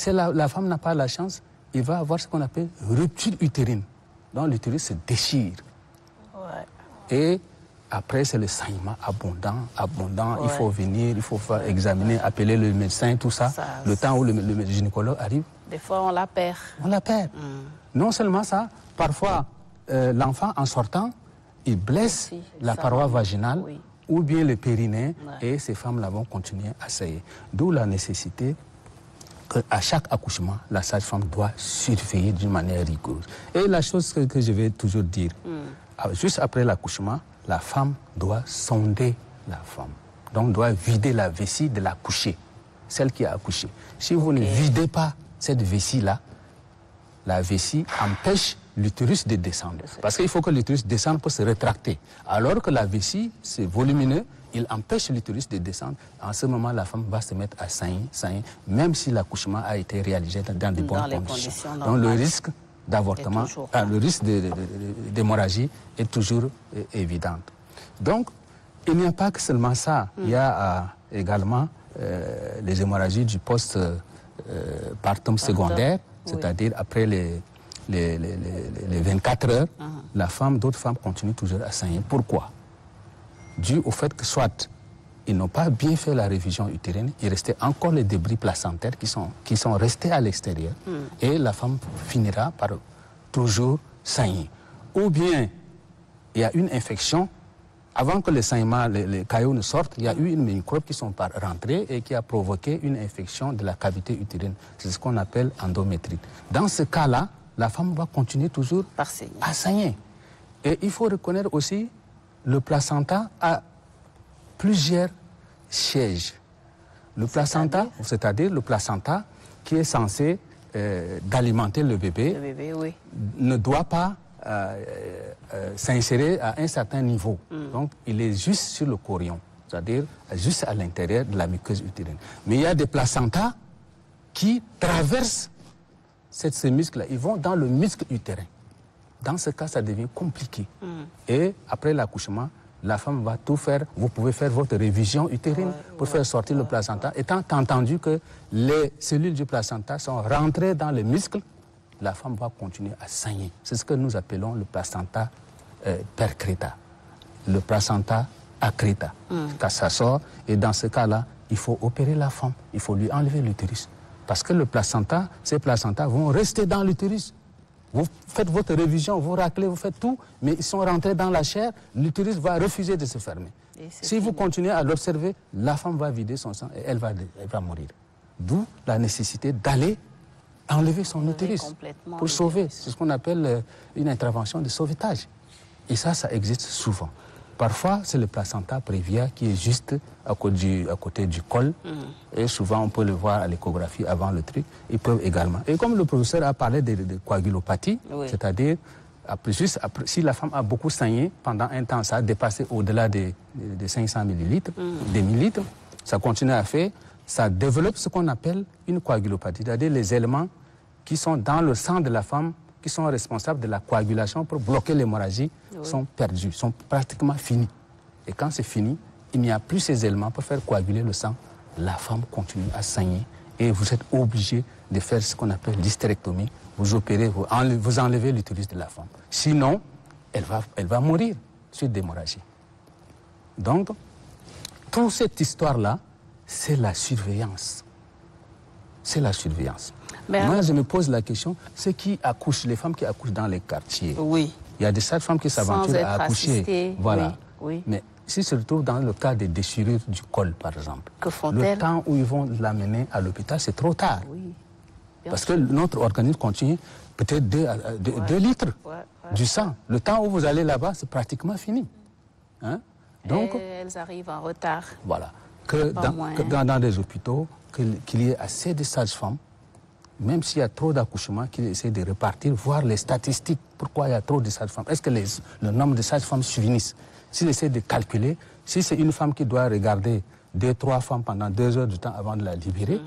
la femme n'a pas la chance, il va avoir ce qu'on appelle rupture utérine. Donc l'utérus se déchire. Et après, c'est le saignement abondant. Il faut venir, il faut faire examiner, appeler le médecin, tout ça. Le temps où le gynécologue arrive. Des fois, on la perd. On la perd. Non seulement ça, parfois, l'enfant, en sortant, il blesse la paroi vaginale ou bien le périnée, et ces femmes-là vont continuer à saigner. D'où la nécessité qu'à chaque accouchement, la sage-femme doit surveiller d'une manière rigoureuse. Et la chose que je vais toujours dire, juste après l'accouchement, la femme doit sonder la femme. Donc, doit vider la vessie de la couchée. celle qui a accouché. Si vous ne videz pas cette vessie-là, la vessie empêche l'utérus de descendre. Parce qu'il faut que l'utérus descende pour se rétracter. Alors que la vessie, c'est volumineux, il empêche l'utérus de descendre. En ce moment, la femme va se mettre à saigner, même si l'accouchement a été réalisé dans de bonnes conditions. Donc le risque d'avortement, le risque d'hémorragie est toujours évident. Donc, il n'y a pas que seulement ça. Il y a également les hémorragies du post-partum secondaire, c'est-à-dire après les 24 heures, d'autres femmes continuent toujours à saigner. Pourquoi? Dû au fait que soit ils n'ont pas bien fait la révision utérine, il restait encore les débris placentaires qui sont restés à l'extérieur, et la femme finira par toujours saigner. Ou bien il y a une infection, avant que les saignements, les caillots ne sortent, il y a eu une microbe qui sont rentrés et qui a provoqué une infection de la cavité utérine. C'est ce qu'on appelle endométrite. Dans ce cas-là, la femme va continuer toujours à saigner. Et il faut reconnaître aussi, le placenta a plusieurs sièges. Le placenta, c'est-à-dire le placenta qui est censé d'alimenter le bébé, ne doit pas s'insérer à un certain niveau. Donc, il est juste sur le chorion, c'est-à-dire juste à l'intérieur de la muqueuse utérine. Mais il y a des placentas qui traversent ces muscles-là. Ils vont dans le muscle utérin. Dans ce cas, ça devient compliqué. Et après l'accouchement, la femme va tout faire. Vous pouvez faire votre révision utérine pour faire sortir le placenta. Étant entendu que les cellules du placenta sont rentrées dans les muscles, la femme va continuer à saigner. C'est ce que nous appelons le placenta percreta, le placenta accreta. Quand ça sort, et dans ce cas-là, il faut opérer la femme, il faut lui enlever l'utérus. Parce que le placenta, ces placentas vont rester dans l'utérus. Vous faites votre révision, vous raclez, vous faites tout, mais ils sont rentrés dans la chair, l'utérus va refuser de se fermer. Si vous continuez à l'observer, la femme va vider son sang et elle va mourir. D'où la nécessité d'aller enlever son utérus pour sauver. C'est ce qu'on appelle une intervention de sauvetage. Et ça existe souvent. Parfois, c'est le placenta prévia qui est juste à côté du col. Et souvent, on peut le voir à l'échographie avant le truc. Ils peuvent également. Et comme le professeur a parlé de coagulopathie, c'est-à-dire, si la femme a beaucoup saigné pendant un temps, ça a dépassé au-delà des 500 millilitres, des millilitres, ça continue à faire, ça développe ce qu'on appelle une coagulopathie, c'est-à-dire les éléments qui sont dans le sang de la femme, qui sont responsables de la coagulation pour bloquer l'hémorragie, sont perdus, sont pratiquement finis. Et quand c'est fini, il n'y a plus ces éléments pour faire coaguler le sang. La femme continue à saigner et vous êtes obligé de faire ce qu'on appelle l'hystérectomie. Vous opérez, vous enlevez l'utérus de la femme. Sinon, elle va mourir suite d'hémorragie. Donc, toute cette histoire-là, c'est la surveillance. C'est la surveillance. Moi, je me pose la question, ceux qui accouchent, les femmes qui accouchent dans les quartiers, il y a des sages-femmes qui s'aventurent à accoucher. Voilà. Mais si se retrouve dans le cas des déchirures du col, par exemple, le temps où ils vont l'amener à l'hôpital, c'est trop tard. Parce que notre organisme contient peut-être 2 litres du sang. Le temps où vous allez là-bas, c'est pratiquement fini. Hein? Donc, elles arrivent en retard. Voilà. Que dans des hôpitaux, qu'il y ait assez de sages-femmes, même s'il y a trop d'accouchements, qu'ils essaient de répartir, voir les statistiques. Pourquoi il y a trop de sages-femmes? Est-ce que le nombre de sages-femmes suffisent? S'ils essaient de calculer, si c'est une femme qui doit regarder 2-3 femmes pendant 2 heures de temps avant de la libérer,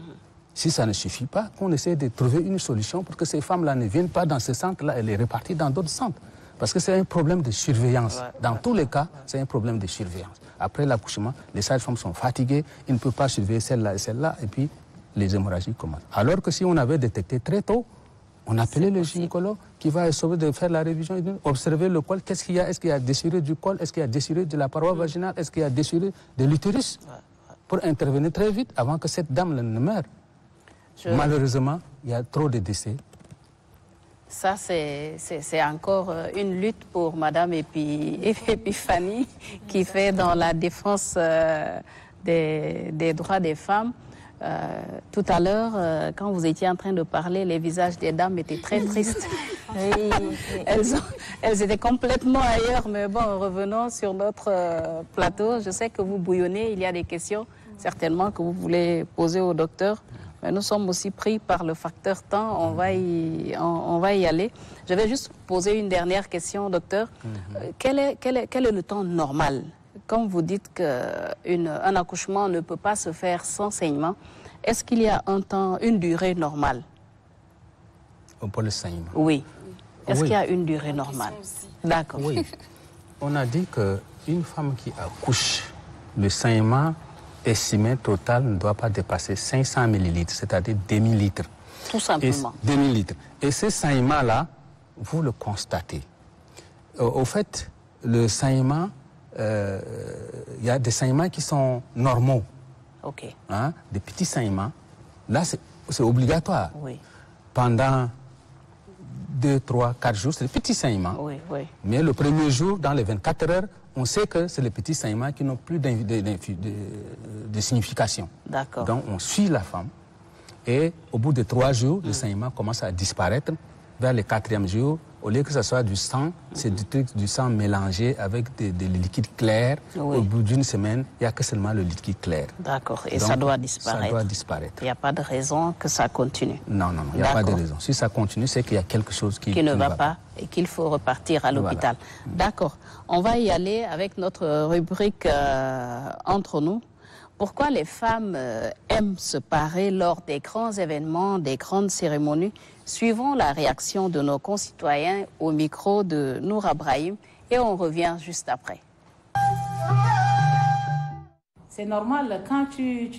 si ça ne suffit pas, qu'on essaie de trouver une solution pour que ces femmes-là ne viennent pas dans ce centre-là et les répartir dans d'autres centres. Parce que c'est un problème de surveillance. Dans tous les cas, c'est un problème de surveillance. Après l'accouchement, les sages-femmes sont fatiguées, ils ne peuvent pas surveiller celle-là et celle-là, et puis les hémorragies commencent. Alors que si on avait détecté très tôt, on appelait le gynécologue qui va essayer de faire la révision, observer le col, qu'est-ce qu'il y a? Est-ce qu'il y a déchirure du col? Est-ce qu'il y a déchirure de la paroi vaginale? Est-ce qu'il y a déchirure de l'utérus? Pour intervenir très vite avant que cette dame ne meure. Malheureusement, il y a trop de décès. Ça, c'est encore une lutte pour Madame Epifanie qui fait dans la défense des droits des femmes. Tout à l'heure, quand vous étiez en train de parler, les visages des dames étaient très tristes. Oui. Elles étaient complètement ailleurs, mais bon, revenons sur notre plateau. Je sais que vous bouillonnez, il y a des questions certainement que vous voulez poser au docteur. Mais nous sommes aussi pris par le facteur temps, on va y aller. Je vais juste poser une dernière question, docteur. Quel est le temps normal? Quand vous dites qu'un accouchement ne peut pas se faire sans saignement, est-ce qu'il y a une durée normale? Pour le saignement? Oui. Est-ce qu'il y a une durée normale? D'accord. Oui. On a dit qu'une femme qui accouche, le saignement estimé total ne doit pas dépasser 500 millilitres, c'est-à-dire demi-litre. Tout simplement. Demi-litre. Et ce saignement-là, vous le constatez. Au fait, le saignement, il y a des saignements qui sont normaux. OK. Hein, des petits saignements. Là, c'est obligatoire. Oui. Pendant 2, 3, 4 jours, c'est des petits saignements. Oui, oui. Mais le premier jour, dans les 24 heures, on sait que c'est les petits saignements qui n'ont plus de signification. D'accord. Donc, on suit la femme et au bout de 3 jours, le saignement commence à disparaître. Vers le 4e jour, au lieu que ce soit du sang, c'est du sang mélangé avec des liquides clairs. Oui. Au bout d'une semaine, il n'y a que seulement le liquide clair. D'accord. Et donc, ça doit disparaître. Ça doit disparaître. Il n'y a pas de raison que ça continue. Non, il n'y a pas de raison. Si ça continue, c'est qu'il y a quelque chose qui ne va pas et qu'il faut repartir à l'hôpital. Voilà. D'accord. On va y aller avec notre rubrique Entre nous. Pourquoi les femmes aiment se parer lors des grands événements, des grandes cérémonies? Suivons la réaction de nos concitoyens au micro de Noura Brahim et on revient juste après. C'est normal, quand tu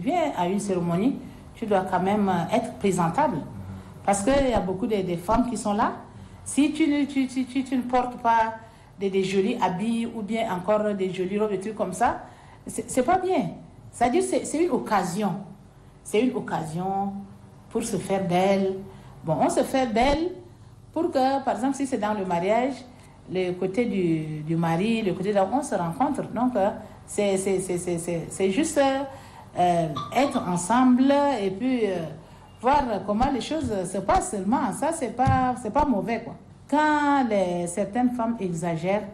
viens à une cérémonie, tu dois quand même être présentable. Parce qu'il y a beaucoup de femmes qui sont là. Si tu ne portes pas des jolis habits ou bien encore des jolis robes et trucs comme ça, c'est pas bien. C'est-à-dire c'est une occasion. C'est une occasion pour se faire belle. Bon, on se fait belle pour que, par exemple, si c'est dans le mariage, le côté du mari, le côté on se rencontre. Donc, c'est juste être ensemble et puis voir comment les choses se passent seulement. Ça, c'est pas mauvais, quoi. Quand certaines femmes exagèrent,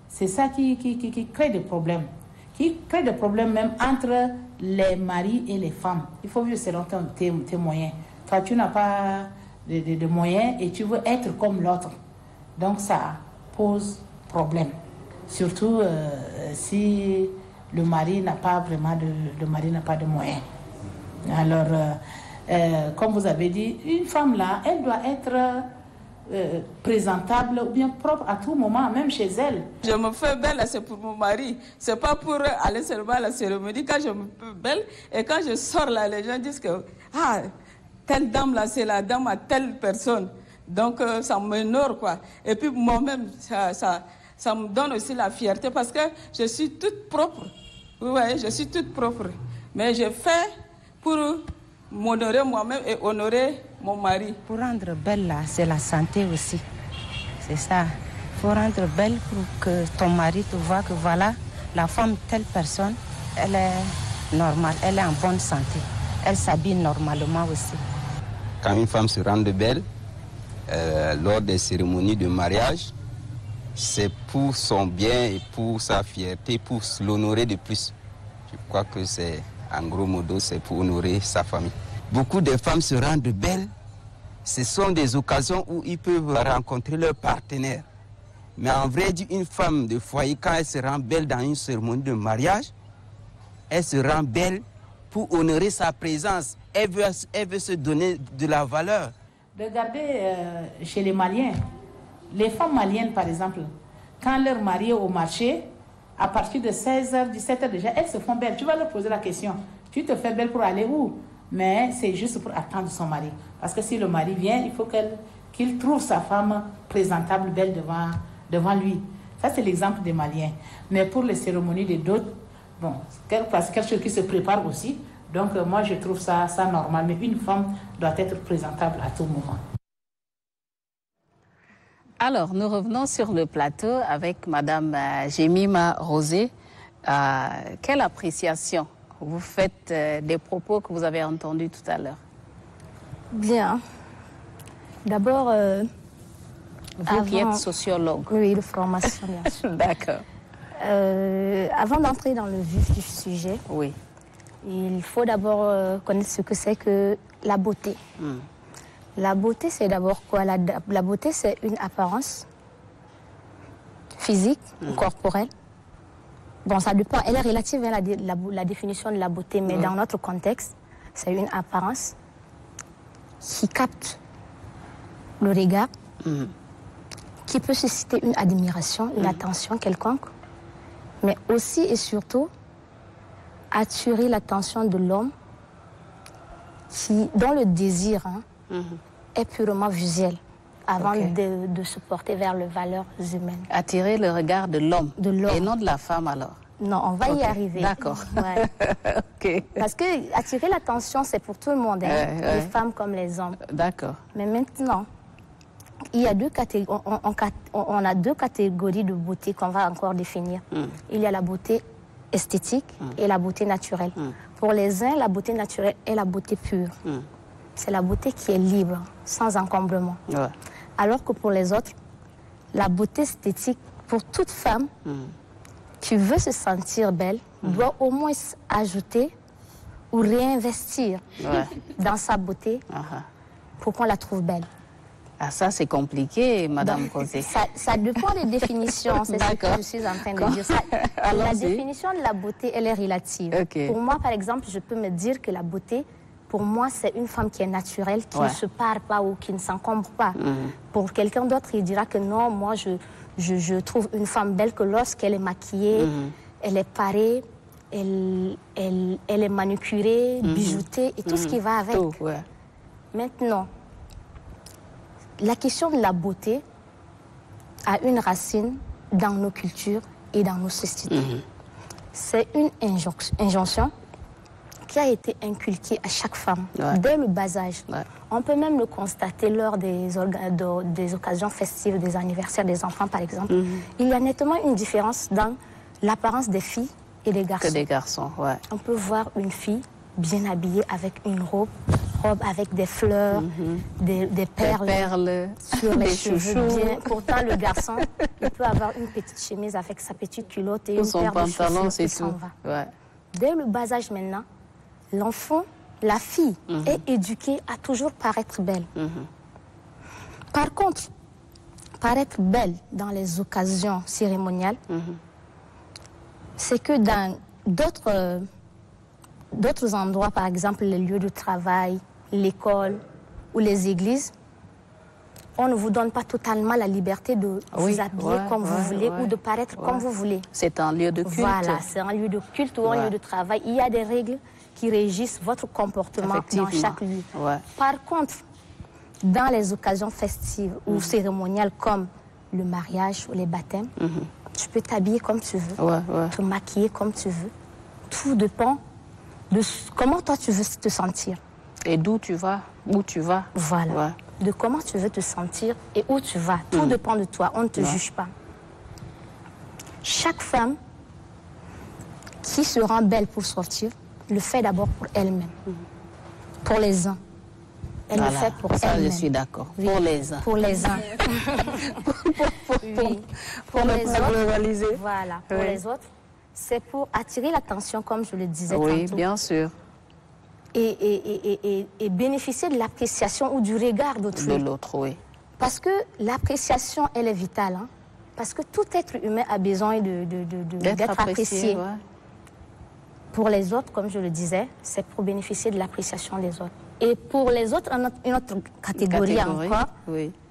c'est ça qui crée des problèmes. Qui crée des problèmes même entre les maris et les femmes. Il faut vivre selon tes moyens. Toi, tu n'as pas de moyens et tu veux être comme l'autre. Donc, ça pose problème. Surtout si le mari n'a pas de moyens. Alors, comme vous avez dit, une femme là, elle doit être présentable ou bien propre à tout moment, même chez elle. Je me fais belle, c'est pour mon mari. C'est pas pour aller seulement à la cérémonie. Quand je me fais belle et quand je sors là, les gens disent que telle dame là, c'est la dame à telle personne. Donc ça m'honore quoi. Et puis moi-même, ça me donne aussi la fierté parce que je suis toute propre. Oui, je suis toute propre. Mais je fais pour m'honorer moi-même et honorer mon mari. Pour rendre belle, là, c'est la santé aussi. C'est ça. Il faut rendre belle pour que ton mari te voit que voilà, la femme, telle personne, elle est normale, elle est en bonne santé. Elle s'habille normalement aussi. Quand une femme se rend belle, lors des cérémonies de mariage, c'est pour son bien et pour sa fierté, pour l'honorer de plus. Je crois que c'est, en gros modo, c'est pour honorer sa famille. Beaucoup de femmes se rendent belles. Ce sont des occasions où ils peuvent rencontrer leur partenaire. Mais en vrai, une femme de foyer, quand elle se rend belle dans une cérémonie de mariage, elle se rend belle pour honorer sa présence. Elle veut se donner de la valeur. Regardez chez les Maliens, les femmes maliennes par exemple, quand leur mari est au marché, à partir de 16h, 17h déjà, elles se font belles. Tu vas leur poser la question, tu te fais belle pour aller où? Mais c'est juste pour attendre son mari. Parce que si le mari vient, il faut qu'il trouve sa femme présentable, belle devant lui. Ça, c'est l'exemple des Maliens. Mais pour les cérémonies des d'autres, bon, c'est quelque chose qui se prépare aussi. Donc, moi, je trouve ça normal. Mais une femme doit être présentable à tout moment. Alors, nous revenons sur le plateau avec Madame Jemima Rosé. Quelle appréciation vous faites des propos que vous avez entendus tout à l'heure? Bien. D'abord, vous qui êtes sociologue. Oui, de formation, bien sûr. D'accord. Avant d'entrer dans le vif du sujet, oui, il faut d'abord connaître ce que c'est que la beauté. La beauté, c'est d'abord quoi? La beauté, c'est une apparence physique ou corporelle. Bon, ça dépend. Elle est relative à la définition de la beauté, mais dans notre contexte, c'est une apparence qui capte le regard, qui peut susciter une admiration, une attention quelconque, mais aussi et surtout attirer l'attention de l'homme dont le désir est purement visuel avant de se porter vers les valeurs humaines. Attirer le regard de l'homme et non de la femme alors? Non, on va y arriver. D'accord. Ouais. Parce que attirer l'attention, c'est pour tout le monde, les femmes comme les hommes. D'accord. Mais maintenant, il y a on a deux catégories de beauté qu'on va encore définir. Il y a la beauté esthétique et la beauté naturelle. Pour les uns, la beauté naturelle est la beauté pure. C'est la beauté qui est libre, sans encombrement. Ouais. Alors que pour les autres, la beauté esthétique, pour toute femme qui veut se sentir belle, doit au moins ajouter ou réinvestir dans sa beauté pour qu'on la trouve belle. Ah, ça, c'est compliqué, Madame Kosé. Ça dépend des définitions, c'est ce que je suis en train de dire. La définition de la beauté, elle est relative. Pour moi, par exemple, je peux me dire que la beauté, pour moi, c'est une femme qui est naturelle, qui ne se pare pas ou qui ne s'encombre pas. Pour quelqu'un d'autre, il dira que non, moi, je trouve une femme belle que lorsqu'elle est maquillée, elle est parée, elle est manucurée, bijoutée et tout ce qui va avec. Maintenant, la question de la beauté a une racine dans nos cultures et dans nos sociétés. C'est une injonction qui a été inculquée à chaque femme dès le bas âge. On peut même le constater lors des occasions festives, des anniversaires des enfants, par exemple. Il y a nettement une différence dans l'apparence des filles et des garçons. Que des garçons, On peut voir une fille bien habillée avec une robe avec des fleurs, des perles sur les cheveux. Bien. Pourtant, le garçon, il peut avoir une petite chemise avec sa petite culotte et une paire de chaussures qui s'en va. Dès le bas âge maintenant, l'enfant, la fille, est éduquée à toujours paraître belle. Par contre, paraître belle dans les occasions cérémoniales, c'est que dans d'autres endroits, par exemple les lieux de travail, l'école ou les églises, on ne vous donne pas totalement la liberté de vous habiller comme vous voulez ou de paraître comme vous voulez. C'est un lieu de culte. Voilà, c'est un lieu de culte ou un lieu de travail. Il y a des règles qui régissent votre comportement dans chaque lieu. Par contre, dans les occasions festives ou cérémoniales comme le mariage ou les baptêmes, tu peux t'habiller comme tu veux, te maquiller comme tu veux. Tout dépend de comment toi tu veux te sentir. Et d'où tu vas, où tu vas. Voilà. De comment tu veux te sentir et où tu vas. Tout dépend de toi, on ne te juge pas. Chaque femme qui se rend belle pour sortir, le fait d'abord pour elle-même. Pour les uns. Elle le fait pour elle-même. Je suis d'accord. Pour les uns. Pour les uns. Pour les autres. Voilà. Pour les autres, c'est pour attirer l'attention, comme je le disais tantôt. Oui, bien sûr. Et bénéficier de l'appréciation ou du regard d'autrui. De l'autre, oui. Parce que l'appréciation, elle est vitale. Hein? Parce que tout être humain a besoin d'être apprécié. Pour les autres, comme je le disais, c'est pour bénéficier de l'appréciation des autres. Et pour les autres, une autre catégorie encore,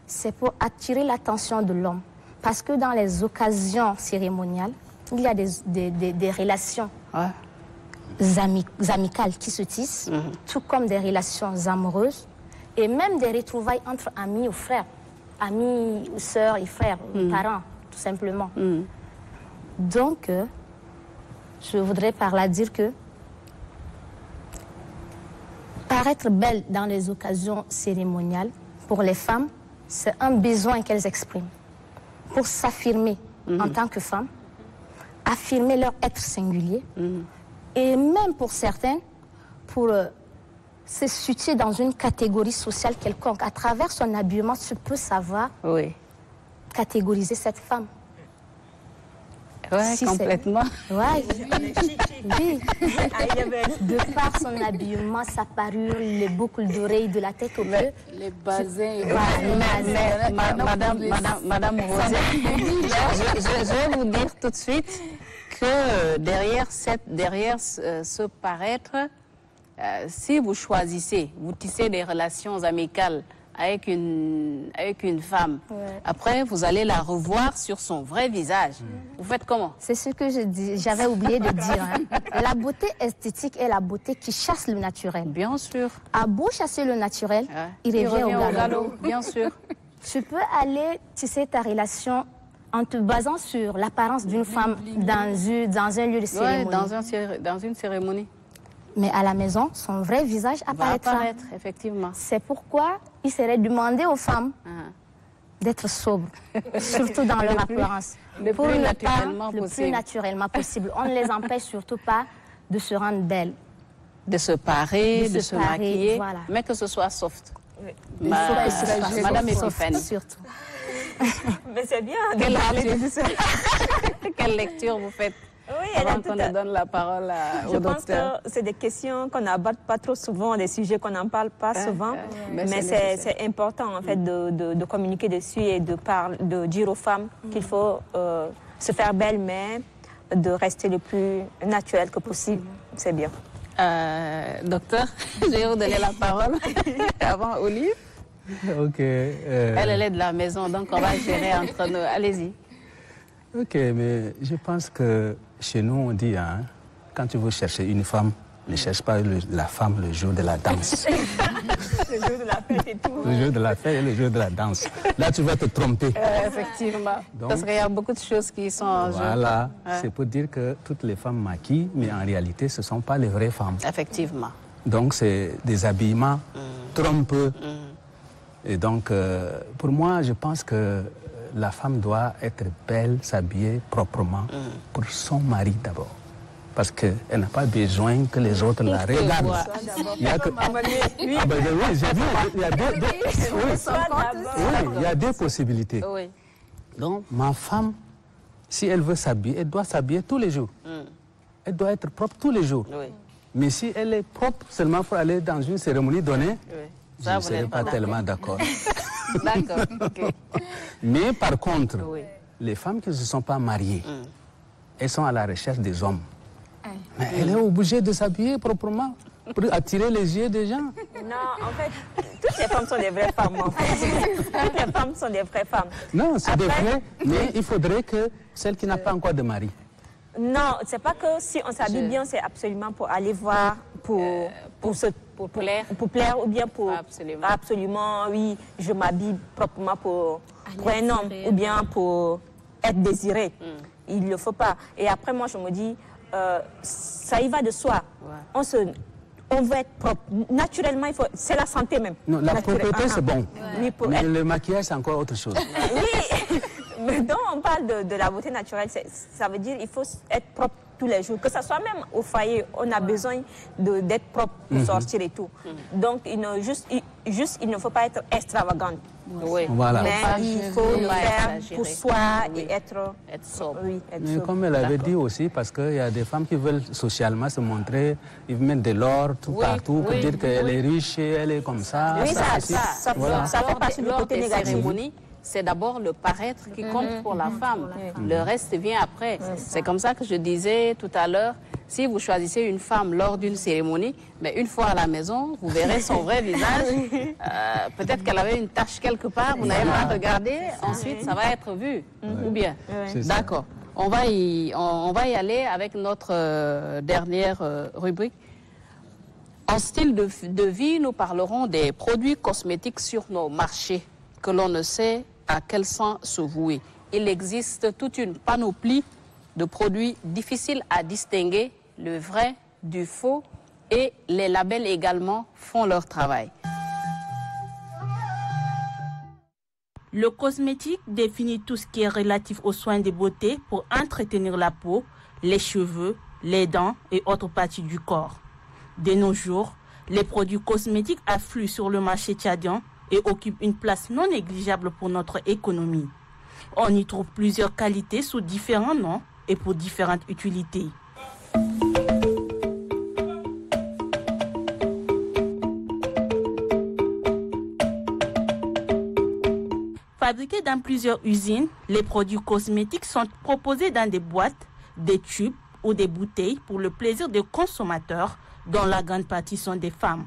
c'est pour attirer l'attention de l'homme. Parce que dans les occasions cérémoniales, il y a des relations amicales qui se tissent, tout comme des relations amoureuses, et même des retrouvailles entre amis ou frères, amis, sœurs et frères, parents, tout simplement. Donc, je voudrais par là dire que paraître belle dans les occasions cérémoniales, pour les femmes, c'est un besoin qu'elles expriment. Pour s'affirmer en tant que femme, affirmer leur être singulier, Et même pour certains, pour se situer dans une catégorie sociale quelconque, à travers son habillement, tu peux savoir catégoriser cette femme. Oui, complètement. Oui. De par son habillement, sa parure, les boucles d'oreilles de la tête aux pieds. Les bassins. Madame Rosé, je vais vous dire tout de suite que derrière ce paraître, si vous choisissez, vous tissez des relations amicales avec une femme, après vous allez la revoir sur son vrai visage. Vous faites comment? C'est ce que j'avais oublié de dire. La beauté esthétique est la beauté qui chasse le naturel. Bien sûr. À beau chasser le naturel, il revient au galop. Bien sûr. Tu peux aller tisser ta relation en te basant sur l'apparence d'une femme dans un lieu de cérémonie. Dans une cérémonie. Mais à la maison, son vrai visage apparaîtra. Va apparaître, effectivement. C'est pourquoi il serait demandé aux femmes d'être sobres, surtout dans leur apparence. Le plus naturellement possible. On ne les empêche surtout pas de se rendre belles. De se parer, de se maquiller, voilà. Mais que ce soit soft. Oui. Madame Epifani. Surtout. Mais c'est bien. Quelle lecture vous faites? Oui, avant qu'on nous donne la parole au docteur. Je pense que c'est des questions qu'on n'aborde pas trop souvent, des sujets qu'on n'en parle pas souvent. Mais c'est important en fait de communiquer dessus et de dire aux femmes qu'il faut se faire belle, mais de rester le plus naturel que possible. C'est bien. Docteur, je vais vous donner la parole avant Olive. Ok. Elle est de la maison, donc on va gérer entre nous. Allez-y. Ok, mais je pense que chez nous, on dit, quand tu veux chercher une femme, ne cherche pas la femme le jour de la danse. Le jour de la fête et tout. Le jour de la fête et le jour de la danse. Là, tu vas te tromper. Effectivement. Donc, parce qu'il y a beaucoup de choses qui sont en jeu. Voilà, c'est pour dire que toutes les femmes maquillent, mais en réalité, ce ne sont pas les vraies femmes. Effectivement. Donc, c'est des habillements trompeux. Et donc, pour moi, je pense que la femme doit être belle, s'habiller proprement pour son mari d'abord. Parce qu'elle n'a pas besoin que les autres la regardent. Il y a que... oui, j'ai vu. Il y a deux possibilités. Oui. Donc, ma femme, si elle veut s'habiller, elle doit s'habiller tous les jours. Elle doit être propre tous les jours. Oui. Mais si elle est propre seulement pour aller dans une cérémonie donnée, je ne serais pas tellement d'accord. D'accord, ok. Mais par contre, les femmes qui ne se sont pas mariées, elles sont à la recherche des hommes. Mais elle est obligée de s'habiller proprement pour attirer les yeux des gens. Non, en fait, toutes les femmes sont des vraies femmes. En fait. Toutes les femmes sont des vraies femmes. Non, c'est des vraies, mais il faudrait que celle qui n'a pas encore de mari. Non, c'est pas que si on s'habille bien, c'est absolument pour aller voir, pour plaire ou bien pour... Absolument, oui, je m'habille proprement pour un homme ou bien pour être désiré. Il ne le faut pas. Et après, moi, je me dis, ça y va de soi. On veut être propre. Naturellement, c'est la santé même. Non, la propreté, c'est bon. Mais le maquillage, c'est encore autre chose. Oui, mais donc on parle de la beauté naturelle. Ça veut dire qu'il faut être propre tous les jours. Que ce soit même au foyer, on a besoin d'être propre pour sortir et tout. Donc, il ne faut pas être extravagante. Oui. Voilà. Mais il faut le faire pour soi et être sobre. Oui, mais comme elle avait dit aussi, parce qu'il y a des femmes qui veulent socialement se montrer, ils mettent de l'or tout partout pour dire qu'elle est riche et elle est comme ça. Oui, ça fait partie du côté négatif. C'est d'abord le paraître qui compte pour la femme. Le reste vient après. C'est comme ça que je disais tout à l'heure, si vous choisissez une femme lors d'une cérémonie, mais une fois à la maison, vous verrez son vrai visage. Peut-être qu'elle avait une tache quelque part, vous n'avez pas regardé, ensuite ça va être vu. Ou bien. D'accord. On va y aller avec notre dernière rubrique. En style de vie, nous parlerons des produits cosmétiques sur nos marchés que l'on ne sait à quel sens se vouer. Il existe toute une panoplie de produits difficiles à distinguer, le vrai du faux, et les labels également font leur travail. Le cosmétique définit tout ce qui est relatif aux soins de beauté pour entretenir la peau, les cheveux, les dents et autres parties du corps. De nos jours, les produits cosmétiques affluent sur le marché tchadien et occupent une place non négligeable pour notre économie. On y trouve plusieurs qualités sous différents noms et pour différentes utilités. Fabriqués dans plusieurs usines, les produits cosmétiques sont proposés dans des boîtes, des tubes ou des bouteilles pour le plaisir des consommateurs, dont la grande partie sont des femmes.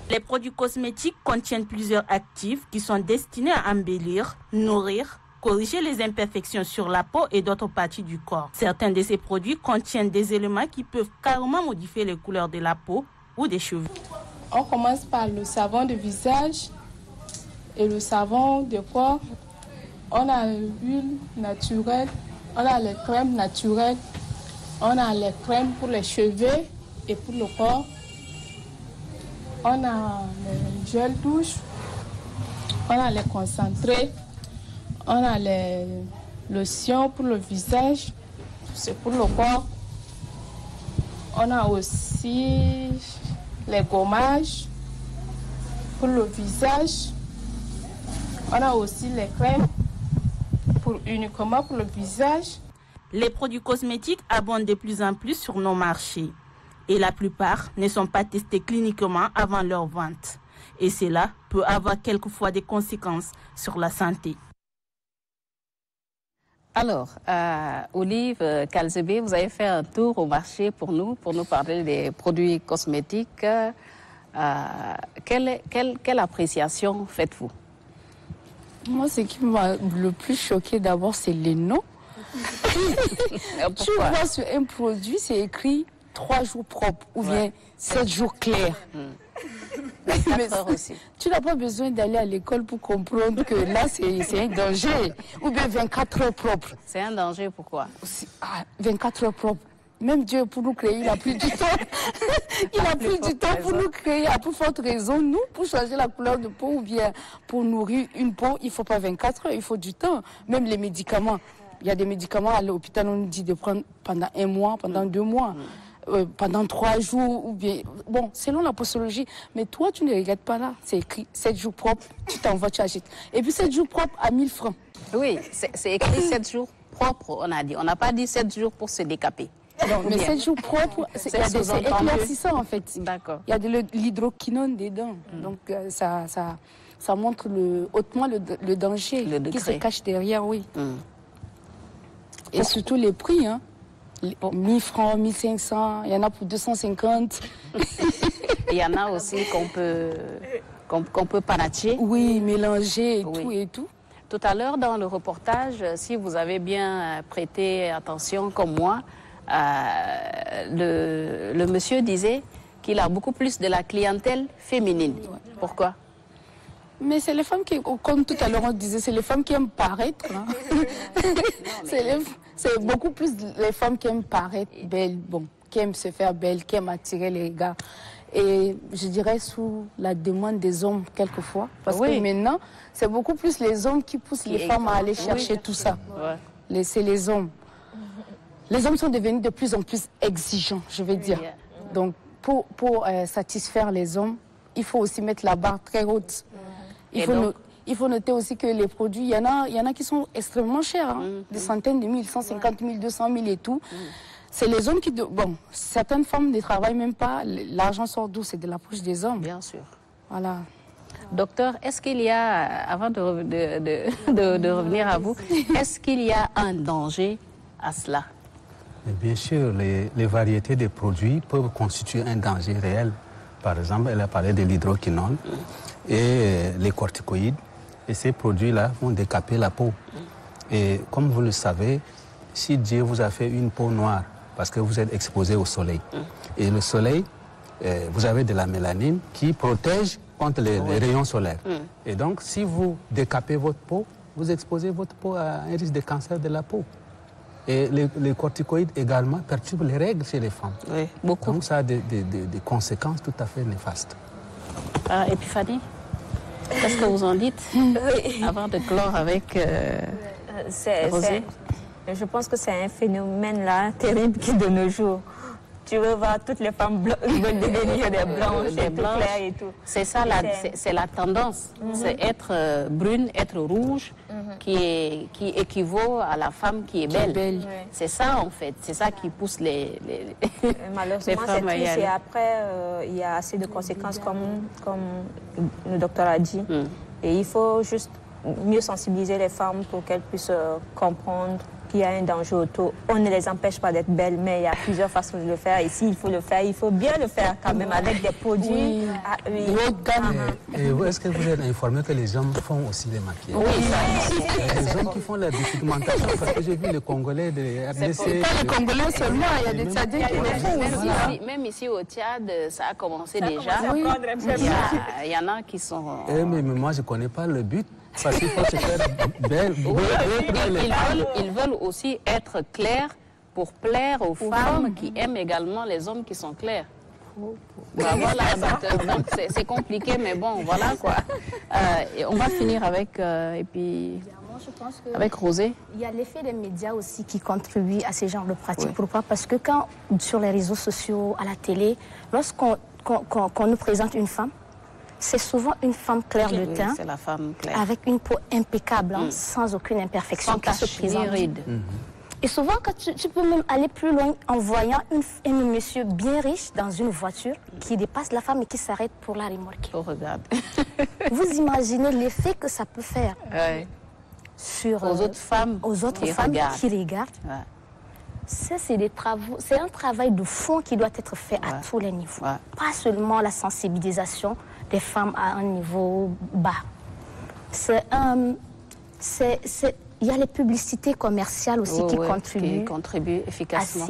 Les produits cosmétiques contiennent plusieurs actifs qui sont destinés à embellir, nourrir, corriger les imperfections sur la peau et d'autres parties du corps. Certains de ces produits contiennent des éléments qui peuvent carrément modifier les couleurs de la peau ou des cheveux. On commence par le savon de visage et le savon de corps. On a l'huile naturelle, on a les crèmes naturelles, on a les crèmes pour les cheveux et pour le corps. On a les gels douche, on a les concentrés, on a les lotions pour le visage, c'est pour le corps. On a aussi les gommages pour le visage. On a aussi les crèmes uniquement pour le visage. Les produits cosmétiques abondent de plus en plus sur nos marchés et la plupart ne sont pas testés cliniquement avant leur vente. Et cela peut avoir quelquefois des conséquences sur la santé. Alors, Olive Kalzebe, vous avez fait un tour au marché pour nous parler des produits cosmétiques. Quelle appréciation faites-vous? Moi, ce qui m'a le plus choqué d'abord, c'est les noms. Tu vois sur un produit, c'est écrit 3 jours propres ou bien 7 jours clairs. Mais aussi. Tu n'as pas besoin d'aller à l'école pour comprendre que là, c'est un danger. Ou bien 24 heures propres. C'est un danger, pourquoi? 24 heures propres. Même Dieu, pour nous créer, il n'a plus du temps. Il a plus du temps pour nous créer. À plus forte raison, nous, pour changer la couleur de peau ou bien pour nourrir une peau, il ne faut pas 24 heures, il faut du temps. Même les médicaments. Il y a des médicaments à l'hôpital, on nous dit de prendre pendant 1 mois, pendant 2 mois. Pendant 3 jours, ou bien, bon, selon la posologie. Mais toi, tu ne regardes pas là. C'est écrit 7 jours propres, tu t'envoies, tu achètes. Et puis 7 jours propres à 1000 francs. Oui, c'est écrit 7 jours propres, on a dit. On n'a pas dit 7 jours pour se décaper. Non, mais 7 jours propres, c'est éclaircissant en fait. D'accord. Il y a de l'hydroquinone dedans. Donc ça montre hautement le danger qui se cache derrière, oui. Et surtout les prix, hein. 1000 francs, 1500, il y en a pour 250. Il y en a aussi qu'on peut panacher. Oui, mélanger et tout. Tout à l'heure, dans le reportage, si vous avez bien prêté attention comme moi, le monsieur disait qu'il a beaucoup plus de la clientèle féminine. Pourquoi? Mais c'est les femmes qui, comme tout à l'heure on disait, c'est les femmes qui aiment paraître. Hein. C'est beaucoup plus les femmes qui aiment paraître belles, bon, qui aiment se faire belles, qui aiment attirer les gars. Et je dirais sous la demande des hommes quelquefois. Parce que maintenant, c'est beaucoup plus les hommes qui poussent les femmes à aller chercher tout ça. C'est les hommes. Les hommes sont devenus de plus en plus exigeants, je vais dire. Donc, pour satisfaire les hommes, il faut aussi mettre la barre très haute. Il faut noter aussi que les produits, il y en a qui sont extrêmement chers, hein, des centaines de mille, 150 000, 200 000 et tout. C'est les hommes qui... Bon, certaines femmes ne travaillent même pas, l'argent sort d'où? C'est de la poche des hommes. Bien sûr. Voilà. Docteur, est-ce qu'il y a, avant de revenir à vous, est-ce qu'il y a un danger à cela? Bien sûr, les variétés de produits peuvent constituer un danger réel. Par exemple, elle a parlé de l'hydroquinone et les corticoïdes. Et ces produits-là vont décaper la peau. Et comme vous le savez, si Dieu vous a fait une peau noire, parce que vous êtes exposé au soleil, et le soleil, vous avez de la mélanine qui protège contre les rayons solaires. Et donc, si vous décapez votre peau, vous exposez votre peau à un risque de cancer de la peau. Et les corticoïdes également perturbent les règles chez les femmes. Oui, beaucoup. Donc ça a des conséquences tout à fait néfastes. Epiphanie, qu'est-ce que vous en dites avant de clore avec Rosée? Je pense que c'est un phénomène là terrible qui de nos jours. Tu veux voir toutes les femmes veulent devenir des blanches, des claires et tout. C'est ça, c'est la tendance. C'est être brune, être rouge, qui équivaut à la femme qui est belle. C'est ça en fait, c'est ça qui pousse les malheureusement, femmes c'est triste et après, il y a assez de conséquences comme le docteur a dit. Et il faut juste mieux sensibiliser les femmes pour qu'elles puissent comprendre qu'il y a un danger autour. On ne les empêche pas d'être belles, mais il y a plusieurs façons de le faire. Et s'il faut le faire, il faut bien le faire quand même avec des produits. Et est-ce que vous êtes informé que les hommes font aussi les maquillages? Oui, il y a des hommes qui font la dépigmentation, parce que j'ai vu les Congolais, des RDC. Pas les Congolais seulement, il y a des Tchadiens qui le font. Même ici au Tchad, ça a commencé déjà. Il y en a qui sont... Mais moi, je ne connais pas le but. Parce qu'il faut se faire belle. Ils veulent aussi être clairs pour plaire aux femmes qui aiment également les hommes qui sont clairs. Voilà, donc c'est compliqué, mais bon, voilà quoi. Et on va finir avec, avec Rosée. Il y a l'effet des médias aussi qui contribue à ces genres de pratiques. Oui. Pourquoi? Parce que quand, sur les réseaux sociaux, à la télé, lorsqu'on nous présente une femme, c'est souvent une femme claire de teint, la femme claire, avec une peau impeccable, sans aucune imperfection qui se présente. Et souvent, quand tu peux même aller plus loin en voyant un monsieur bien riche dans une voiture qui dépasse la femme et qui s'arrête pour la remorquer. Oh, regarde. Vous imaginez l'effet que ça peut faire sur aux autres femmes qui regardent. Ouais. Ça, c'est un travail de fond qui doit être fait à tous les niveaux. Pas seulement la sensibilisation des femmes à un niveau bas. Il y a les publicités commerciales aussi qui contribuent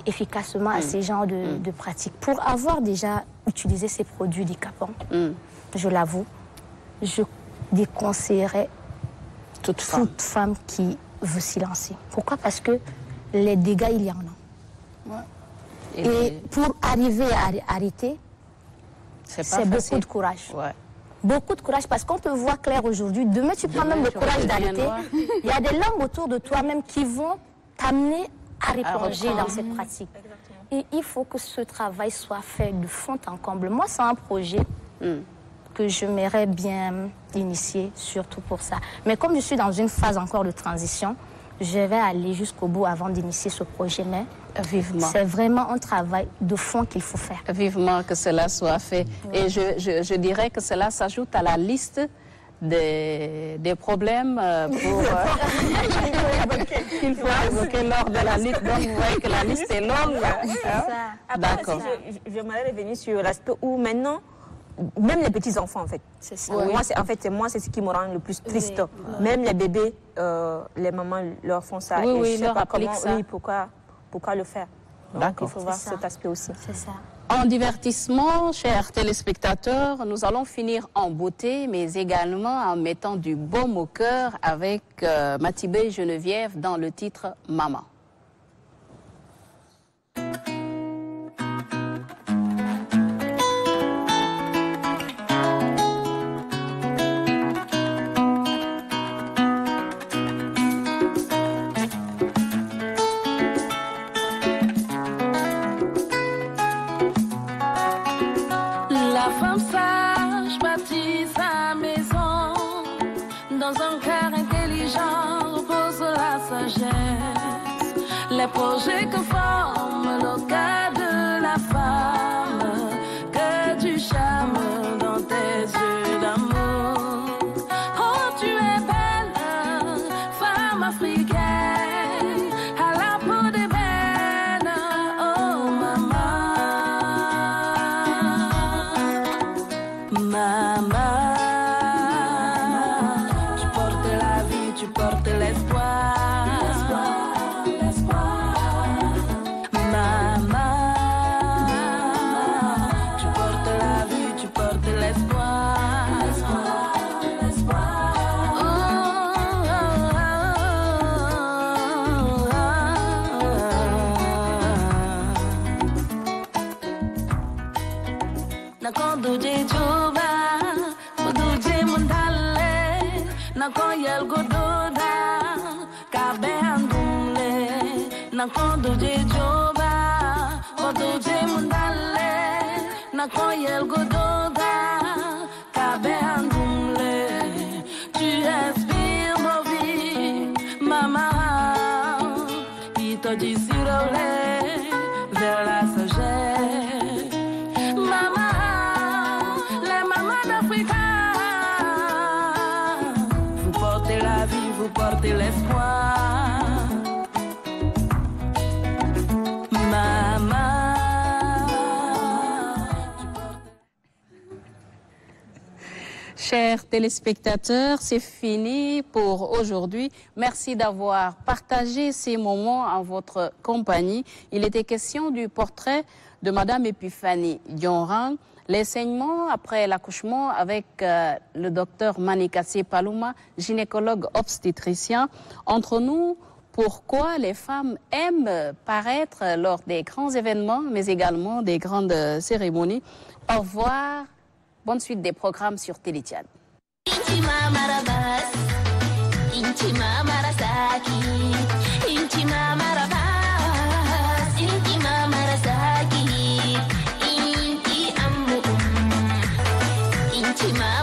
efficacement à ces genres de pratiques. Pour avoir déjà utilisé ces produits décapants, je l'avoue, je déconseillerais toute femme qui veut s'y lancer. Pourquoi? Parce que les dégâts, il y en a. Et pour arriver à arrêter, c'est beaucoup de courage. Beaucoup de courage, parce qu'on te voit clair aujourd'hui. Demain, tu prends même le courage d'arrêter. Il y a des langues autour de toi-même qui vont t'amener à replonger dans cette pratique. Et il faut que ce travail soit fait de fond en comble. Moi, c'est un projet que je m'aimerais bien initier, surtout pour ça. Mais comme je suis dans une phase encore de transition, je vais aller jusqu'au bout avant d'initier ce projet. Mais c'est vraiment un travail de fond qu'il faut faire. Vivement que cela soit fait. Et je dirais que cela s'ajoute à la liste des problèmes qu'il faut évoquer lors de la lutte. Donc vous voyez que la liste est longue. D'accord. J'aimerais revenir sur l'aspect où maintenant, même les petits-enfants, en fait. C'est ça. Moi, c'est ce qui me rend le plus triste. Même les bébés, les mamans leur font ça. Oui, leur appliquent ça. Pourquoi le faire? Donc, il faut voir cet aspect aussi. C'est ça. En divertissement, chers téléspectateurs, nous allons finir en beauté, mais également en mettant du baume au cœur avec Matibé Geneviève dans le titre « Maman ». Les projets que forme le cas de la femme, que tu charmes dans tes yeux d'amour. Oh, tu es belle, femme africaine, à la peau d'ébène, oh maman. Maman, tu portes la vie, tu portes l'espoir. yel gododa kabe andumle nakondo je joba bodo je mundale nakoyel gododa kabe andumle tu respires nos vies maman il te dit sirole vers la sagesse maman les mamans d'Afrique vous portez la vie vous portez l'espoir maman. Chers téléspectateurs, c'est fini pour aujourd'hui. Merci d'avoir partagé ces moments en votre compagnie. Il était question du portrait de Madame Epiphanie Dion-Rang, les saignements après l'accouchement avec le docteur Manikassé Palouma, gynécologue obstétricien. Entre nous, pourquoi les femmes aiment paraître lors des grands événements, mais également des grandes cérémonies. Au revoir. Bonne suite des programmes sur Télétian. Intima marabas, intima marasaki, intima marabas, intima marasaki, inti amu, intima